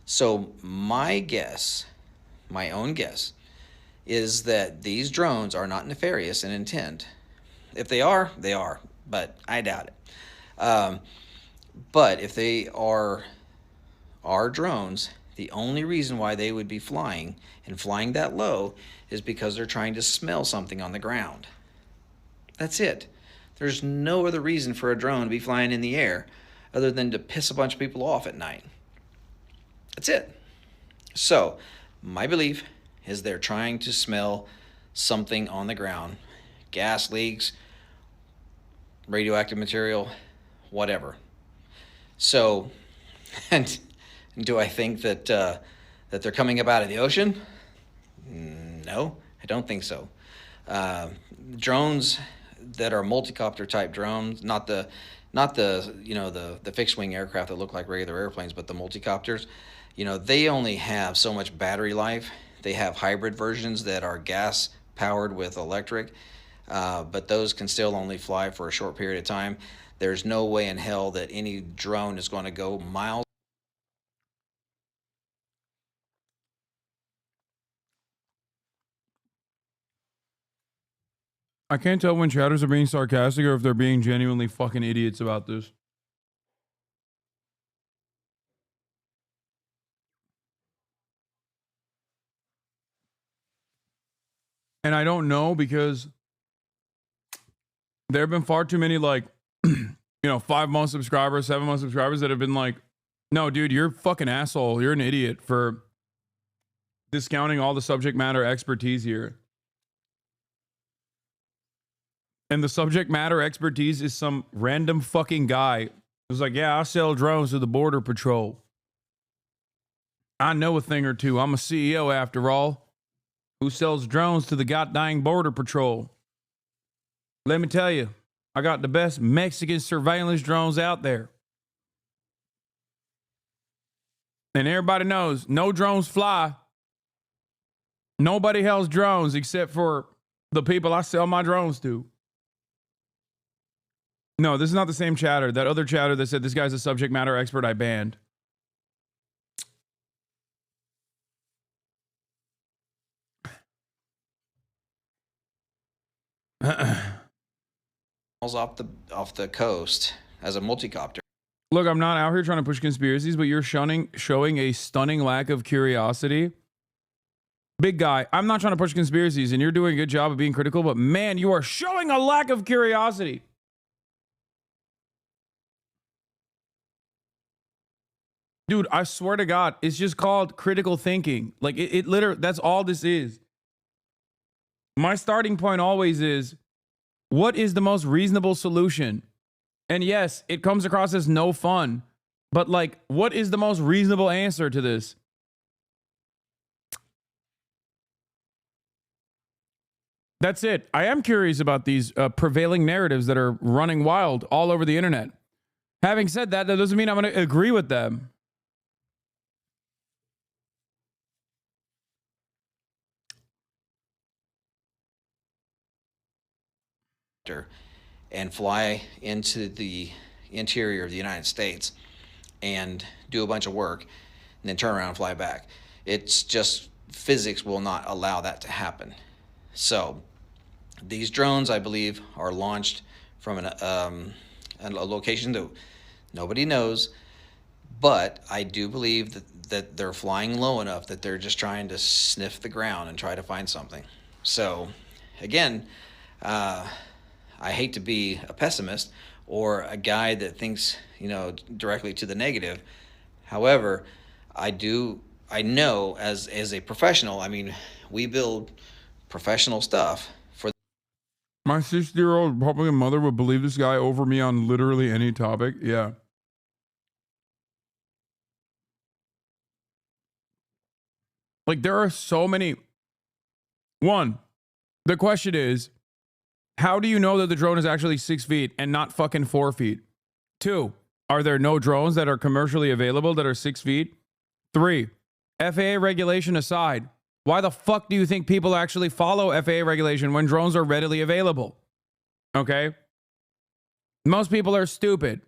So my guess, my own guess, is that these drones are not nefarious in intent. If they are, they are, but I doubt it. But if they are drones, the only reason why they would be flying and flying that low is because they're trying to smell something on the ground. That's it. There's no other reason for a drone to be flying in the air other than to piss a bunch of people off at night. That's it. So, my belief is they're trying to smell something on the ground. Gas leaks, radioactive material, whatever. So, and do I think that that they're coming up out of the ocean? No, I don't think so. Drones that are multi-copter type drones, not the fixed wing aircraft that look like regular airplanes, but the multi-copters, they only have so much battery life. They have hybrid versions that are gas powered with electric, but those can still only fly for a short period of time. There's no way in hell that any drone is going to go miles. I can't tell when chatters are being sarcastic or if they're being genuinely fucking idiots about this. And I don't know because there have been far too many 5-month subscribers, 7-month subscribers that have been like, no, dude, you're a fucking asshole. You're an idiot for discounting all the subject matter expertise here. And the subject matter expertise is some random fucking guy who's like, yeah, I sell drones to the Border Patrol. I know a thing or two. I'm a CEO after all, who sells drones to the goddamn Border Patrol. Let me tell you, I got the best Mexican surveillance drones out there. And everybody knows no drones fly. Nobody has drones except for the people I sell my drones to. No, this is not the same chatter. That other chatter that said this guy's a subject matter expert, I banned. off the coast as a multi-copter. Look, I'm not out here trying to push conspiracies, but you're showing a stunning lack of curiosity. Big guy, I'm not trying to push conspiracies, and you're doing a good job of being critical, but man, you are showing a lack of curiosity. Dude, I swear to God, it's just called critical thinking. Like, it literally, that's all this is. My starting point always is, what is the most reasonable solution? And yes, it comes across as no fun, but like, what is the most reasonable answer to this? That's it. I am curious about these prevailing narratives that are running wild all over the internet. Having said that, that doesn't mean I'm going to agree with them. And fly into the interior of the United States and do a bunch of work and then turn around and fly back. It's just physics will not allow that to happen. So these drones, I believe, are launched from a location that nobody knows, but I do believe that they're flying low enough that they're just trying to sniff the ground and try to find something. So again, I hate to be a pessimist or a guy that thinks, directly to the negative. However, I know as a professional, I mean, we build professional stuff for. My 60-year-old Republican mother would believe this guy over me on literally any topic. Yeah. Like, there are so many. One, the question is, how do you know that the drone is actually 6 feet and not fucking 4 feet? 2, are there no drones that are commercially available that are 6 feet? 3, FAA regulation aside, why the fuck do you think people actually follow FAA regulation when drones are readily available? Okay? Most people are stupid.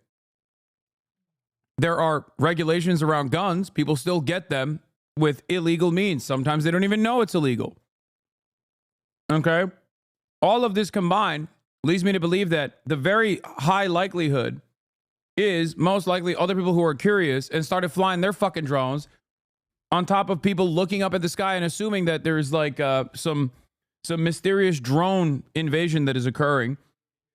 There are regulations around guns. People still get them with illegal means. Sometimes they don't even know it's illegal. Okay? All of this combined leads me to believe that the very high likelihood is most likely other people who are curious and started flying their fucking drones on top of people looking up at the sky and assuming that there's like some mysterious drone invasion that is occurring,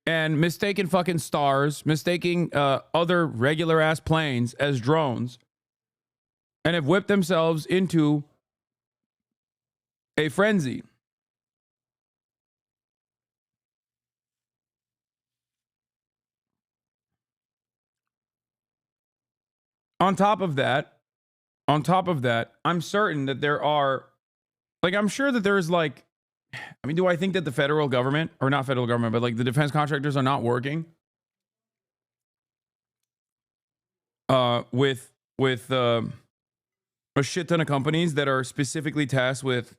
and mistaking fucking stars, mistaking other regular ass planes as drones, and have whipped themselves into a frenzy. On top of that, I'm certain that there are, like, I'm sure that there's like, I mean, do I think that the federal government, or not federal government, but like the defense contractors are not working with a shit ton of companies that are specifically tasked with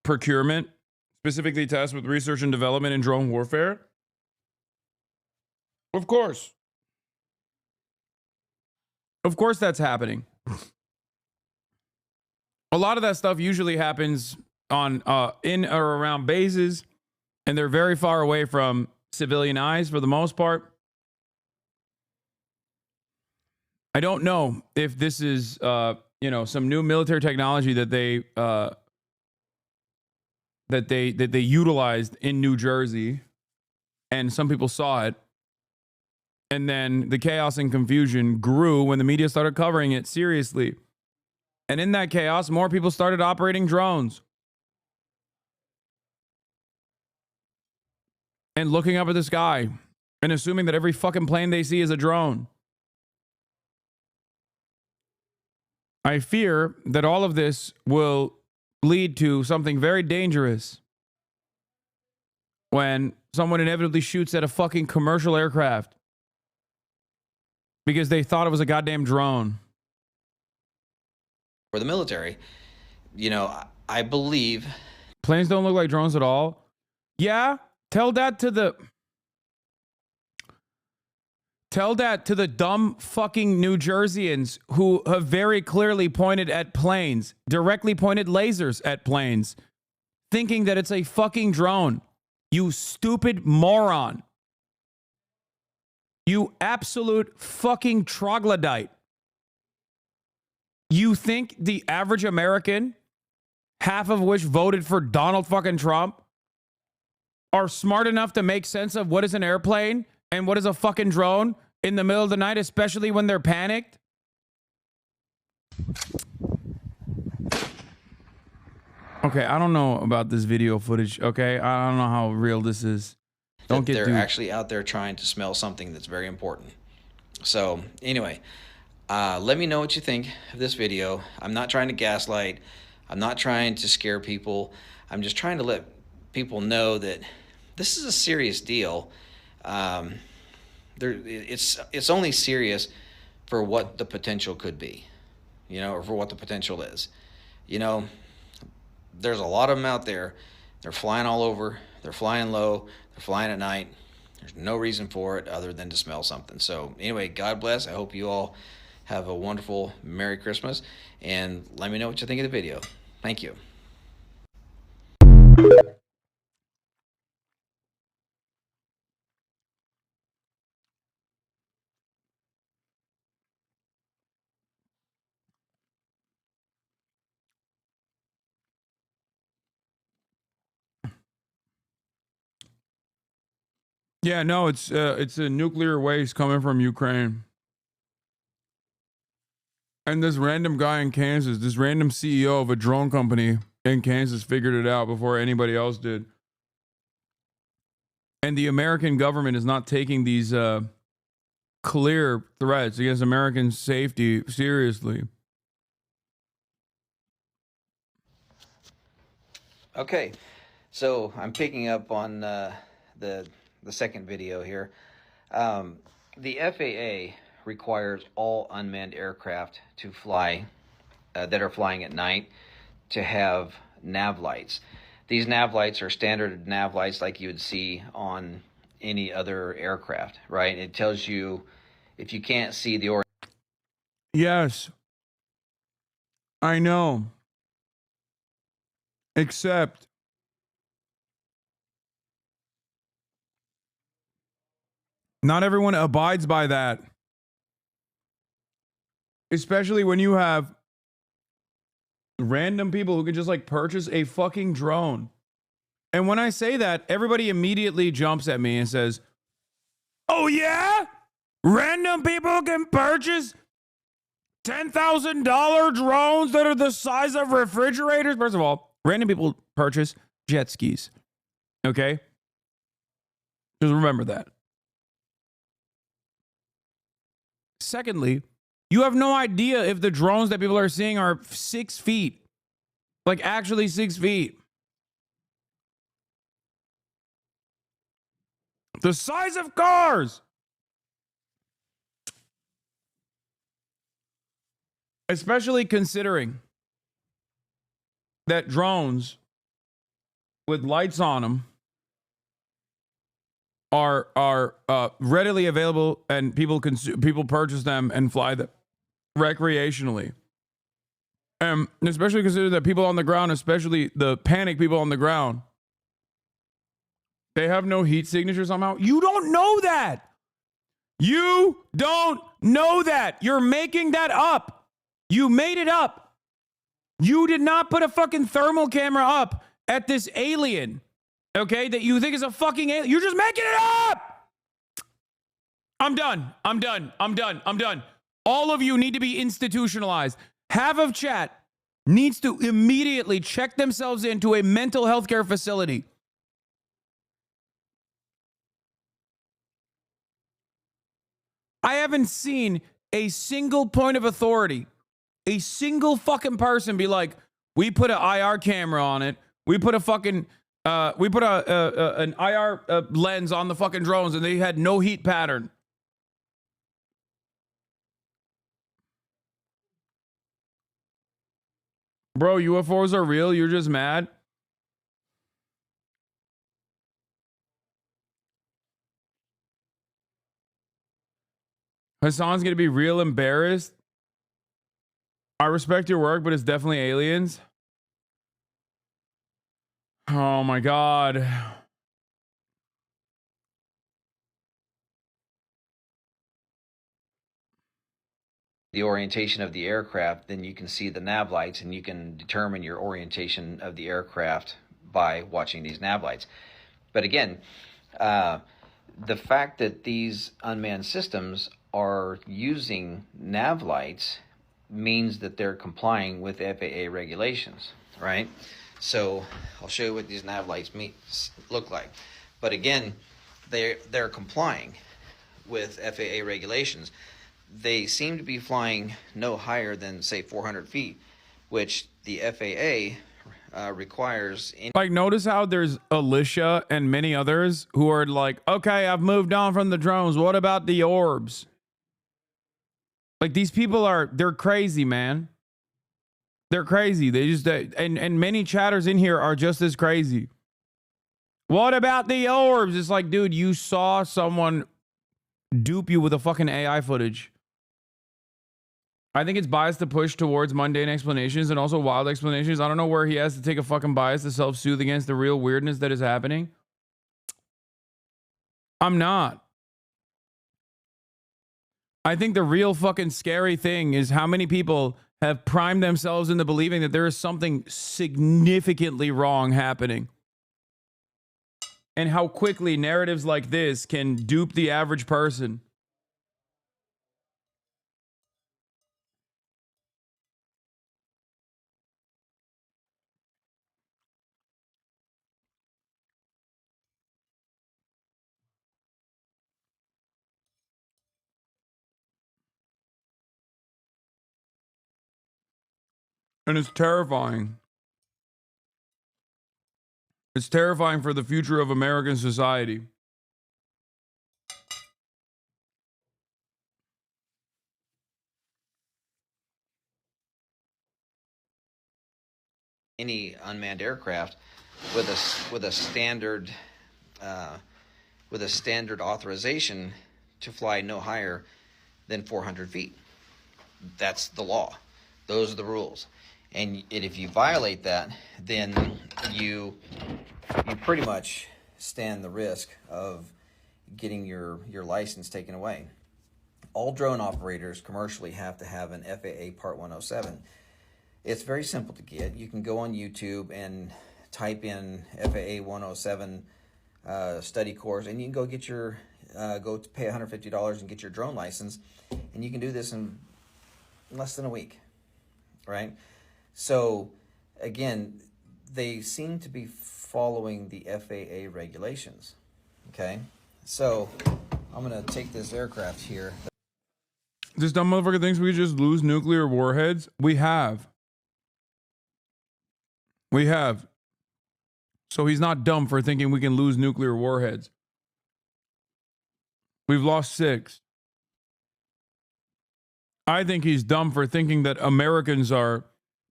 procurement, specifically tasked with research and development in drone warfare? Of course. Of course that's happening. A lot of that stuff usually happens on in or around bases, and they're very far away from civilian eyes for the most part. I don't know if this is some new military technology that they utilized in New Jersey, and some people saw it. And then the chaos and confusion grew when the media started covering it seriously. And in that chaos, more people started operating drones and looking up at the sky and assuming that every fucking plane they see is a drone. I fear that all of this will lead to something very dangerous when someone inevitably shoots at a fucking commercial aircraft because they thought it was a goddamn drone. For the military, I believe planes don't look like drones at all. Yeah, tell that to the dumb fucking New Jerseyans who have very clearly pointed at planes, directly pointed lasers at planes, thinking that it's a fucking drone. You stupid moron. You absolute fucking troglodyte. You think the average American, half of which voted for Donald fucking Trump, are smart enough to make sense of what is an airplane and what is a fucking drone in the middle of the night, especially when they're panicked? Okay, I don't know about this video footage, okay? I don't know how real this is. Don't get they're actually out there trying to smell something that's very important. So anyway, let me know what you think of this video. I'm not trying to gaslight. I'm not trying to scare people. I'm just trying to let people know that this is a serious deal. It's only serious for what the potential could be, or for what the potential is. There's a lot of them out there. They're flying all over. They're flying low. They're flying at night. There's no reason for it other than to smell something. So anyway, God bless. I hope you all have a wonderful Merry Christmas. And let me know what you think of the video. Thank you. Yeah, no, it's a nuclear waste coming from Ukraine. And this random guy in Kansas, this random CEO of a drone company in Kansas figured it out before anybody else did. And the American government is not taking these clear threats against American safety seriously. Okay, so I'm picking up on the second video here. The FAA requires all unmanned aircraft to fly that are flying at night to have nav lights. These nav lights are standard nav lights like you would see on any other aircraft, right? It tells you if you can't see the Yes, I know. Except not everyone abides by that. Especially when you have random people who can just like purchase a fucking drone. And when I say that, everybody immediately jumps at me and says, "Oh yeah? Random people can purchase $10,000 drones that are the size of refrigerators?" First of all, random people purchase jet skis. Okay? Just remember that. Secondly, you have no idea if the drones that people are seeing are 6 feet. Like actually 6 feet. The size of cars. Especially considering that drones with lights on them are readily available, and people purchase them and fly them recreationally. Especially considering that people on the ground, especially the panic people on the ground, they have no heat signature somehow. You don't know that. You don't know that. You're making that up. You made it up. You did not put a fucking thermal camera up at this alien, okay, that you think is a fucking alien. You're just making it up. I'm done. I'm done. I'm done. I'm done. All of you need to be institutionalized. Half of chat needs to immediately check themselves into a mental health care facility. I haven't seen a single point of authority, a single fucking person be like, we put an IR camera on it. We put a fucking, an IR lens on the fucking drones and they had no heat pattern. Bro, UFOs are real. You're just mad. Hasan's going to be real embarrassed. I respect your work, but it's definitely aliens. Oh my God. the orientation of the aircraft, then you can see the nav lights and you can determine your orientation of the aircraft by watching these nav lights. But again, the fact that these unmanned systems are using nav lights means that they're complying with FAA regulations, right? So I'll show you what these nav lights look like. But again, they're complying with FAA regulations. They seem to be flying no higher than, say, 400 feet, which the FAA requires. Like, notice how there's Alicia and many others who are like, okay, I've moved on from the drones. What about the orbs? Like, these people they're crazy, man. They're crazy. They just, and many chatters in here are just as crazy. What about the orbs? It's like, dude, you saw someone dupe you with a fucking AI footage. I think it's biased to push towards mundane explanations and also wild explanations. I don't know where he has to take a fucking bias to self-soothe against the real weirdness that is happening. I'm not. I think the real fucking scary thing is how many people have primed themselves into believing that there is something significantly wrong happening. And how quickly narratives like this can dupe the average person. And it's terrifying. It's terrifying for the future of American society. Any unmanned aircraft with a standard authorization to fly no higher than 400 feet. That's the law. Those are the rules. And if you violate that, then you pretty much stand the risk of getting your license taken away. All drone operators commercially have to have an FAA Part 107. It's very simple to get. You can go on YouTube and type in FAA 107 study course, and you can go get your go to pay $150 and get your drone license, and you can do this in less than a week, right? So again, they seem to be following the FAA regulations. Okay, so I'm gonna take this aircraft here. This dumb motherfucker thinks we just lose nuclear warheads. We have. So he's not dumb for thinking we can lose nuclear warheads. We've lost 6. I think he's dumb for thinking that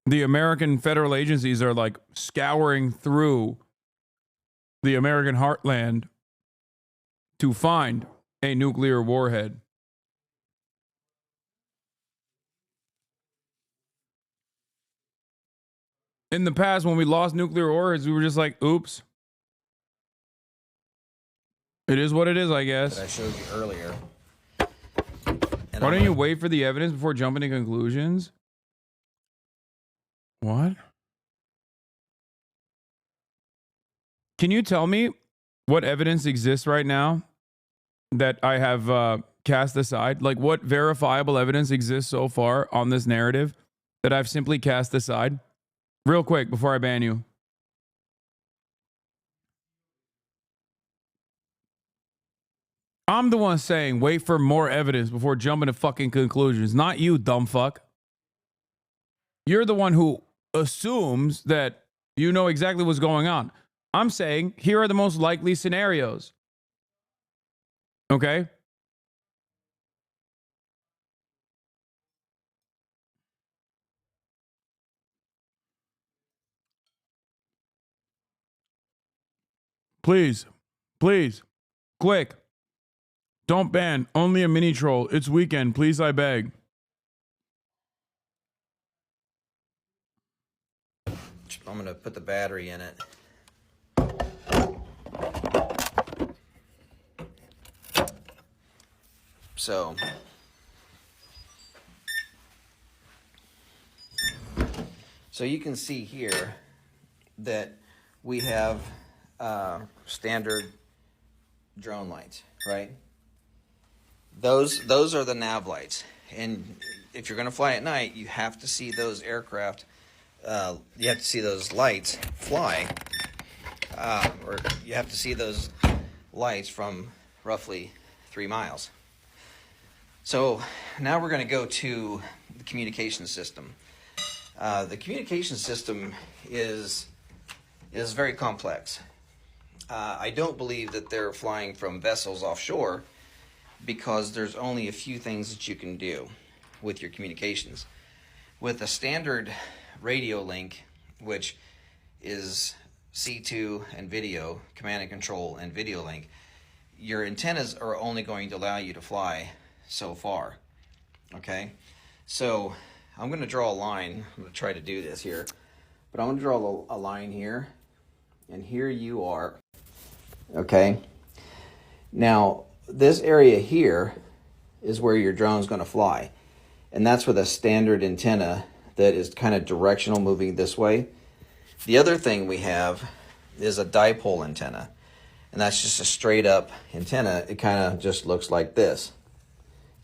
the American federal agencies are like scouring through the American heartland to find a nuclear warhead. In the past, when we lost nuclear warheads, we were just like, oops. It is what it is, I guess. That I showed you earlier. Why don't you wait for the evidence before jumping to conclusions? What? Can you tell me what evidence exists right now that I have cast aside? Like, what verifiable evidence exists so far on this narrative that I've simply cast aside? Real quick, before I ban you. I'm the one saying wait for more evidence before jumping to fucking conclusions, not you, dumb fuck. You're the one who assumes that you know exactly what's going on. I'm saying here are the most likely scenarios. Okay? Please, quick. Don't ban, only a mini troll. It's weekend, please, I beg. I'm gonna put the battery in it. So you can see here that we have standard drone lights, right? Those are the nav lights, and if you're going to fly at night, you have to see those aircraft. You have to see those lights fly, or you have to see those lights from roughly 3 miles. So now we're going to go to the communication system. The communication system is very complex. I don't believe that they're flying from vessels offshore, because there's only a few things that you can do with your communications. With a standard radio link, which is C2 and video, command and control and video link, your antennas are only going to allow you to fly so far. Okay? So I'm going to draw a line. I'm going to try to do this here. But I'm going to draw a line here. And here you are. Okay? Now, this area here is where your drone's going to fly. And that's with a standard antenna that is kind of directional, moving this way. The other thing we have is a dipole antenna. And that's just a straight up antenna. It kind of just looks like this.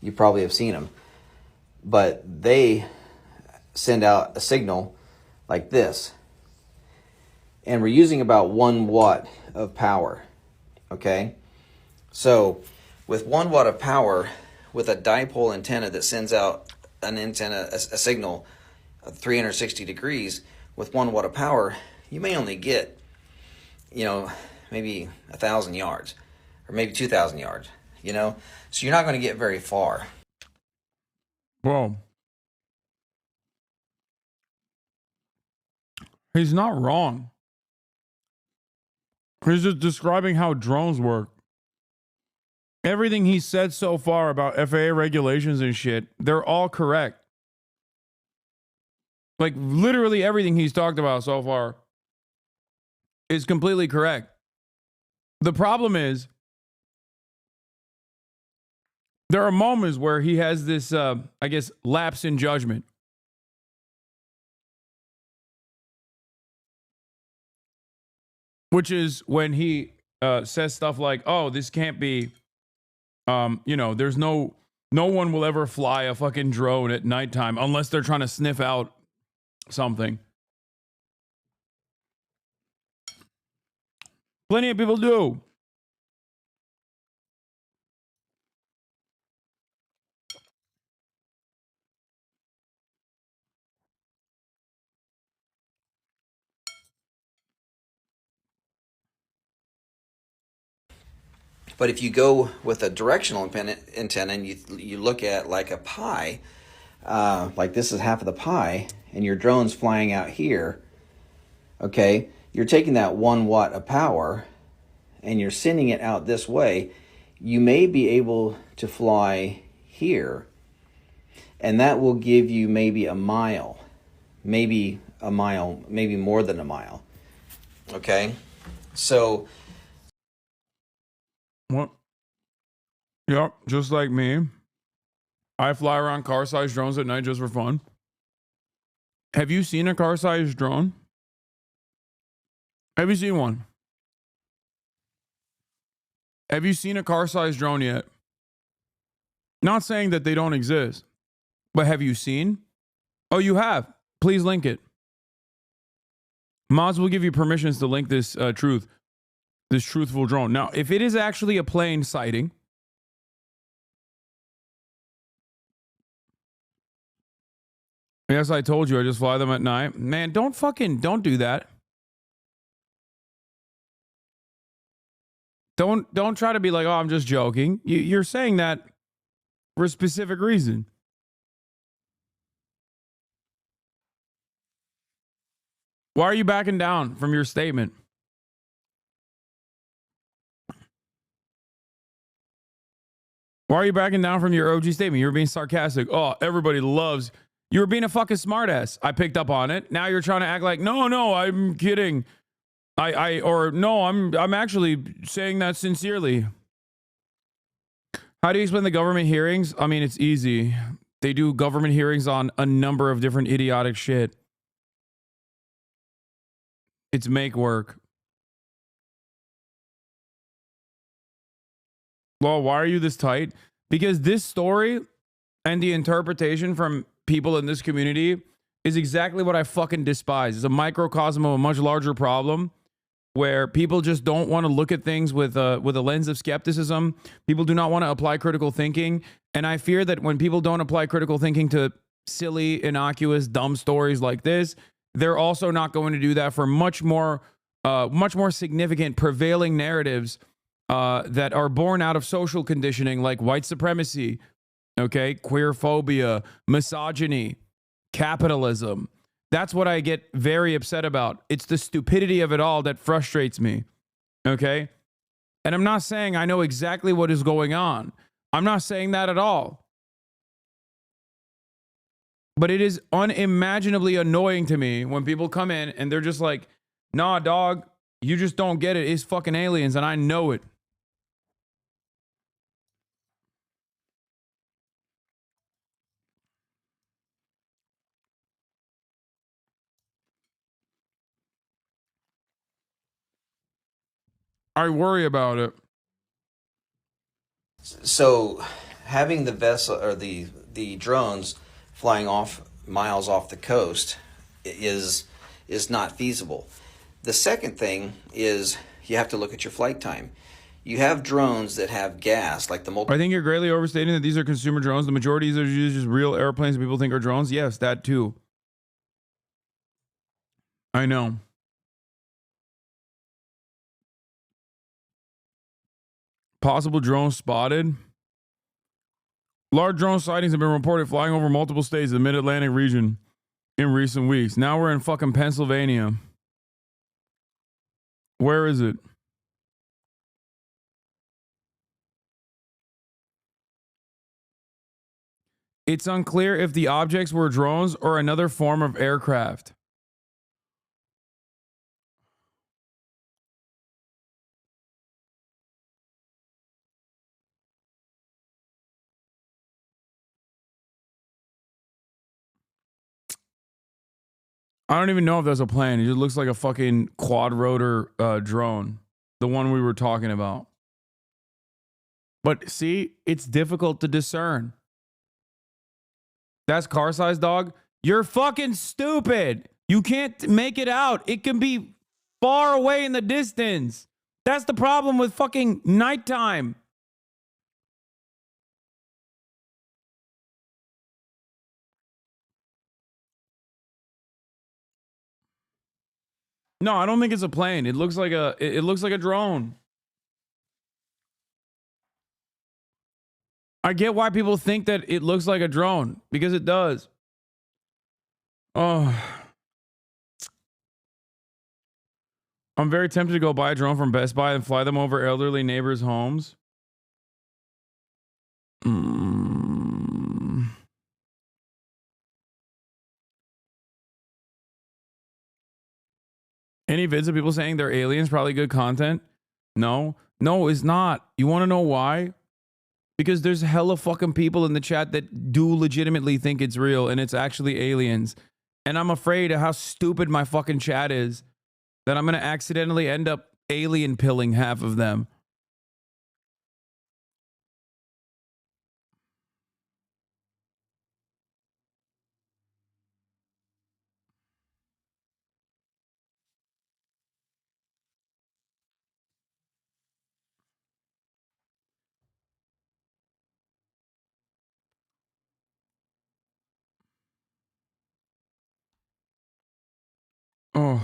You probably have seen them. But they send out a signal like this. And we're using about 1 watt of power. Okay? So with 1 watt of power, with a dipole antenna that sends out a signal 360 degrees with 1 watt of power, you may only get, maybe 1,000 yards or maybe 2,000 yards, so you're not going to get very far. Bro, he's not wrong. He's just describing how drones work. Everything he said so far about FAA regulations and shit, they're all correct. Like, literally everything he's talked about so far is completely correct. The problem is, there are moments where he has this, lapse in judgment. Which is when he says stuff like, oh, this can't be, there's no one will ever fly a fucking drone at nighttime unless they're trying to sniff out something. Plenty of people do. But if you go with a directional antenna and you look at like a pie, like this is half of the pie, and your drone's flying out here, okay, you're taking that 1 watt of power and you're sending it out this way, you may be able to fly here, and that will give you maybe a mile, maybe more than a mile, okay? So... What? Yep, just like me. I fly around car-sized drones at night just for fun. Have you seen a car-sized drone? Have you seen one? Have you seen a car-sized drone yet? Not saying that they don't exist, but have you seen? Oh, you have. Please link it. Mods will give you permissions to link this this truthful drone. Now, if it is actually a plane sighting, yes, I told you I just fly them at night. Man, don't do that. Don't try to be like, oh, I'm just joking. You're saying that for a specific reason. Why are you backing down from your statement? Why are you backing down from your OG statement? You were being sarcastic. Oh, everybody loves. You were being a fucking smartass. I picked up on it. Now you're trying to act like, no, I'm kidding. I'm actually saying that sincerely. How do you explain the government hearings? I mean, it's easy. They do government hearings on a number of different idiotic shit. It's make work. Well, why are you this tight? Because this story and the interpretation from people in this community is exactly what I fucking despise. It's a microcosm of a much larger problem where people just don't want to look at things with a lens of skepticism. People do not want to apply critical thinking. And I fear that when people don't apply critical thinking to silly, innocuous, dumb stories like this, they're also not going to do that for much more significant prevailing narratives that are born out of social conditioning, like white supremacy, okay, queer phobia, misogyny, capitalism. That's what I get very upset about. It's the stupidity of it all that frustrates me, okay? And I'm not saying I know exactly what is going on. I'm not saying that at all. But it is unimaginably annoying to me when people come in and they're just like, nah, dog, you just don't get it. It's fucking aliens, and I know it. I worry about it. So having the vessel or the drones flying off miles off the coast is not feasible. The second thing is you have to look at your flight time. You have drones that have gas, like the I think you're greatly overstating that these are consumer drones. The majority of these are just real airplanes people think are drones. Yes, that too. I know. Possible drone spotted. Large drone sightings have been reported flying over multiple states in the mid-Atlantic region in recent weeks. Now we're in fucking Pennsylvania. Where is it? It's unclear if the objects were drones or another form of aircraft. I don't even know if that's a plane. It just looks like a fucking quad rotor drone. The one we were talking about. But see, it's difficult to discern. That's car size, dog. You're fucking stupid. You can't make it out. It can be far away in the distance. That's the problem with fucking nighttime. No, I don't think it's a plane. It looks like a drone. I get why people think that it looks like a drone, because it does. Oh. I'm very tempted to go buy a drone from Best Buy and fly them over elderly neighbors' homes. Any vids of people saying they're aliens, probably good content? No, it's not. You want to know why? Because there's hella fucking people in the chat that do legitimately think it's real and it's actually aliens. And I'm afraid of how stupid my fucking chat is that I'm going to accidentally end up alien pilling half of them. Oh.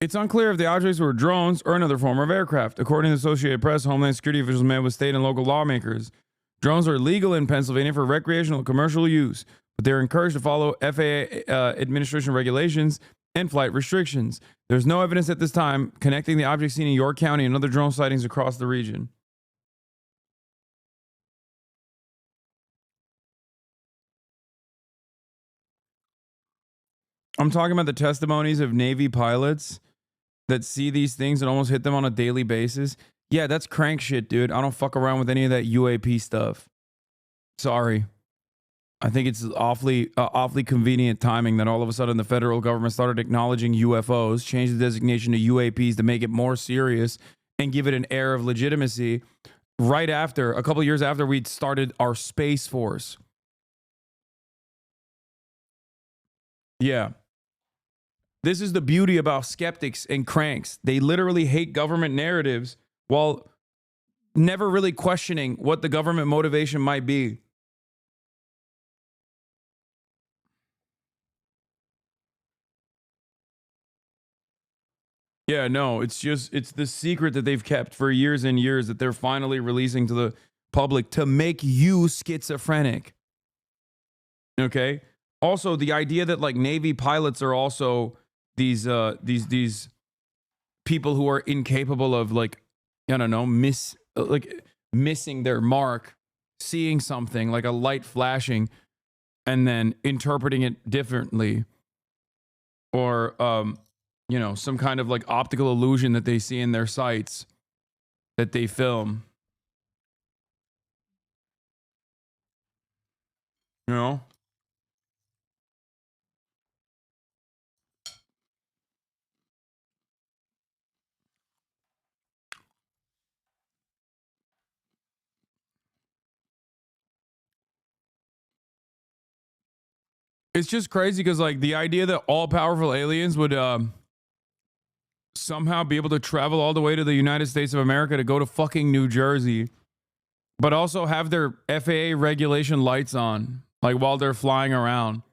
It's unclear if the objects were drones or another form of aircraft. According to the Associated Press, Homeland Security officials met with state and local lawmakers. Drones are legal in Pennsylvania for recreational and commercial use, but they're encouraged to follow FAA administration regulations and flight restrictions. There's no evidence at this time connecting the objects seen in York County and other drone sightings across the region. I'm talking about the testimonies of Navy pilots that see these things and almost hit them on a daily basis. Yeah, that's crank shit, dude. I don't fuck around with any of that UAP stuff. Sorry. I think it's awfully convenient timing that all of a sudden the federal government started acknowledging UFOs, changed the designation to UAPs to make it more serious and give it an air of legitimacy right after, a couple years after we'd started our Space Force. Yeah. This is the beauty about skeptics and cranks. They literally hate government narratives while never really questioning what the government motivation might be. Yeah, no, it's the secret that they've kept for years and years that they're finally releasing to the public to make you schizophrenic. Okay? Also, the idea that like Navy pilots are also these people who are incapable of like, I don't know, missing their mark, seeing something like a light flashing and then interpreting it differently, or you know, some kind of like optical illusion that they see in their sights that they film. You know? It's just crazy because like the idea that all powerful aliens would somehow be able to travel all the way to the United States of America to go to fucking New Jersey, but also have their FAA regulation lights on, like while they're flying around.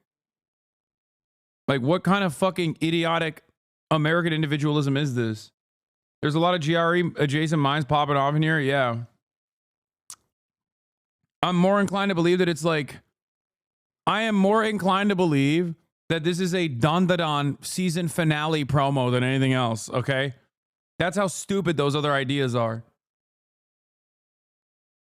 Like, what kind of fucking idiotic American individualism is this? There's a lot of GRE adjacent minds popping off in here. Yeah. I'm more inclined to believe that it's like, I am more inclined to believe that this is a Don Da Don season finale promo than anything else, okay? That's how stupid those other ideas are.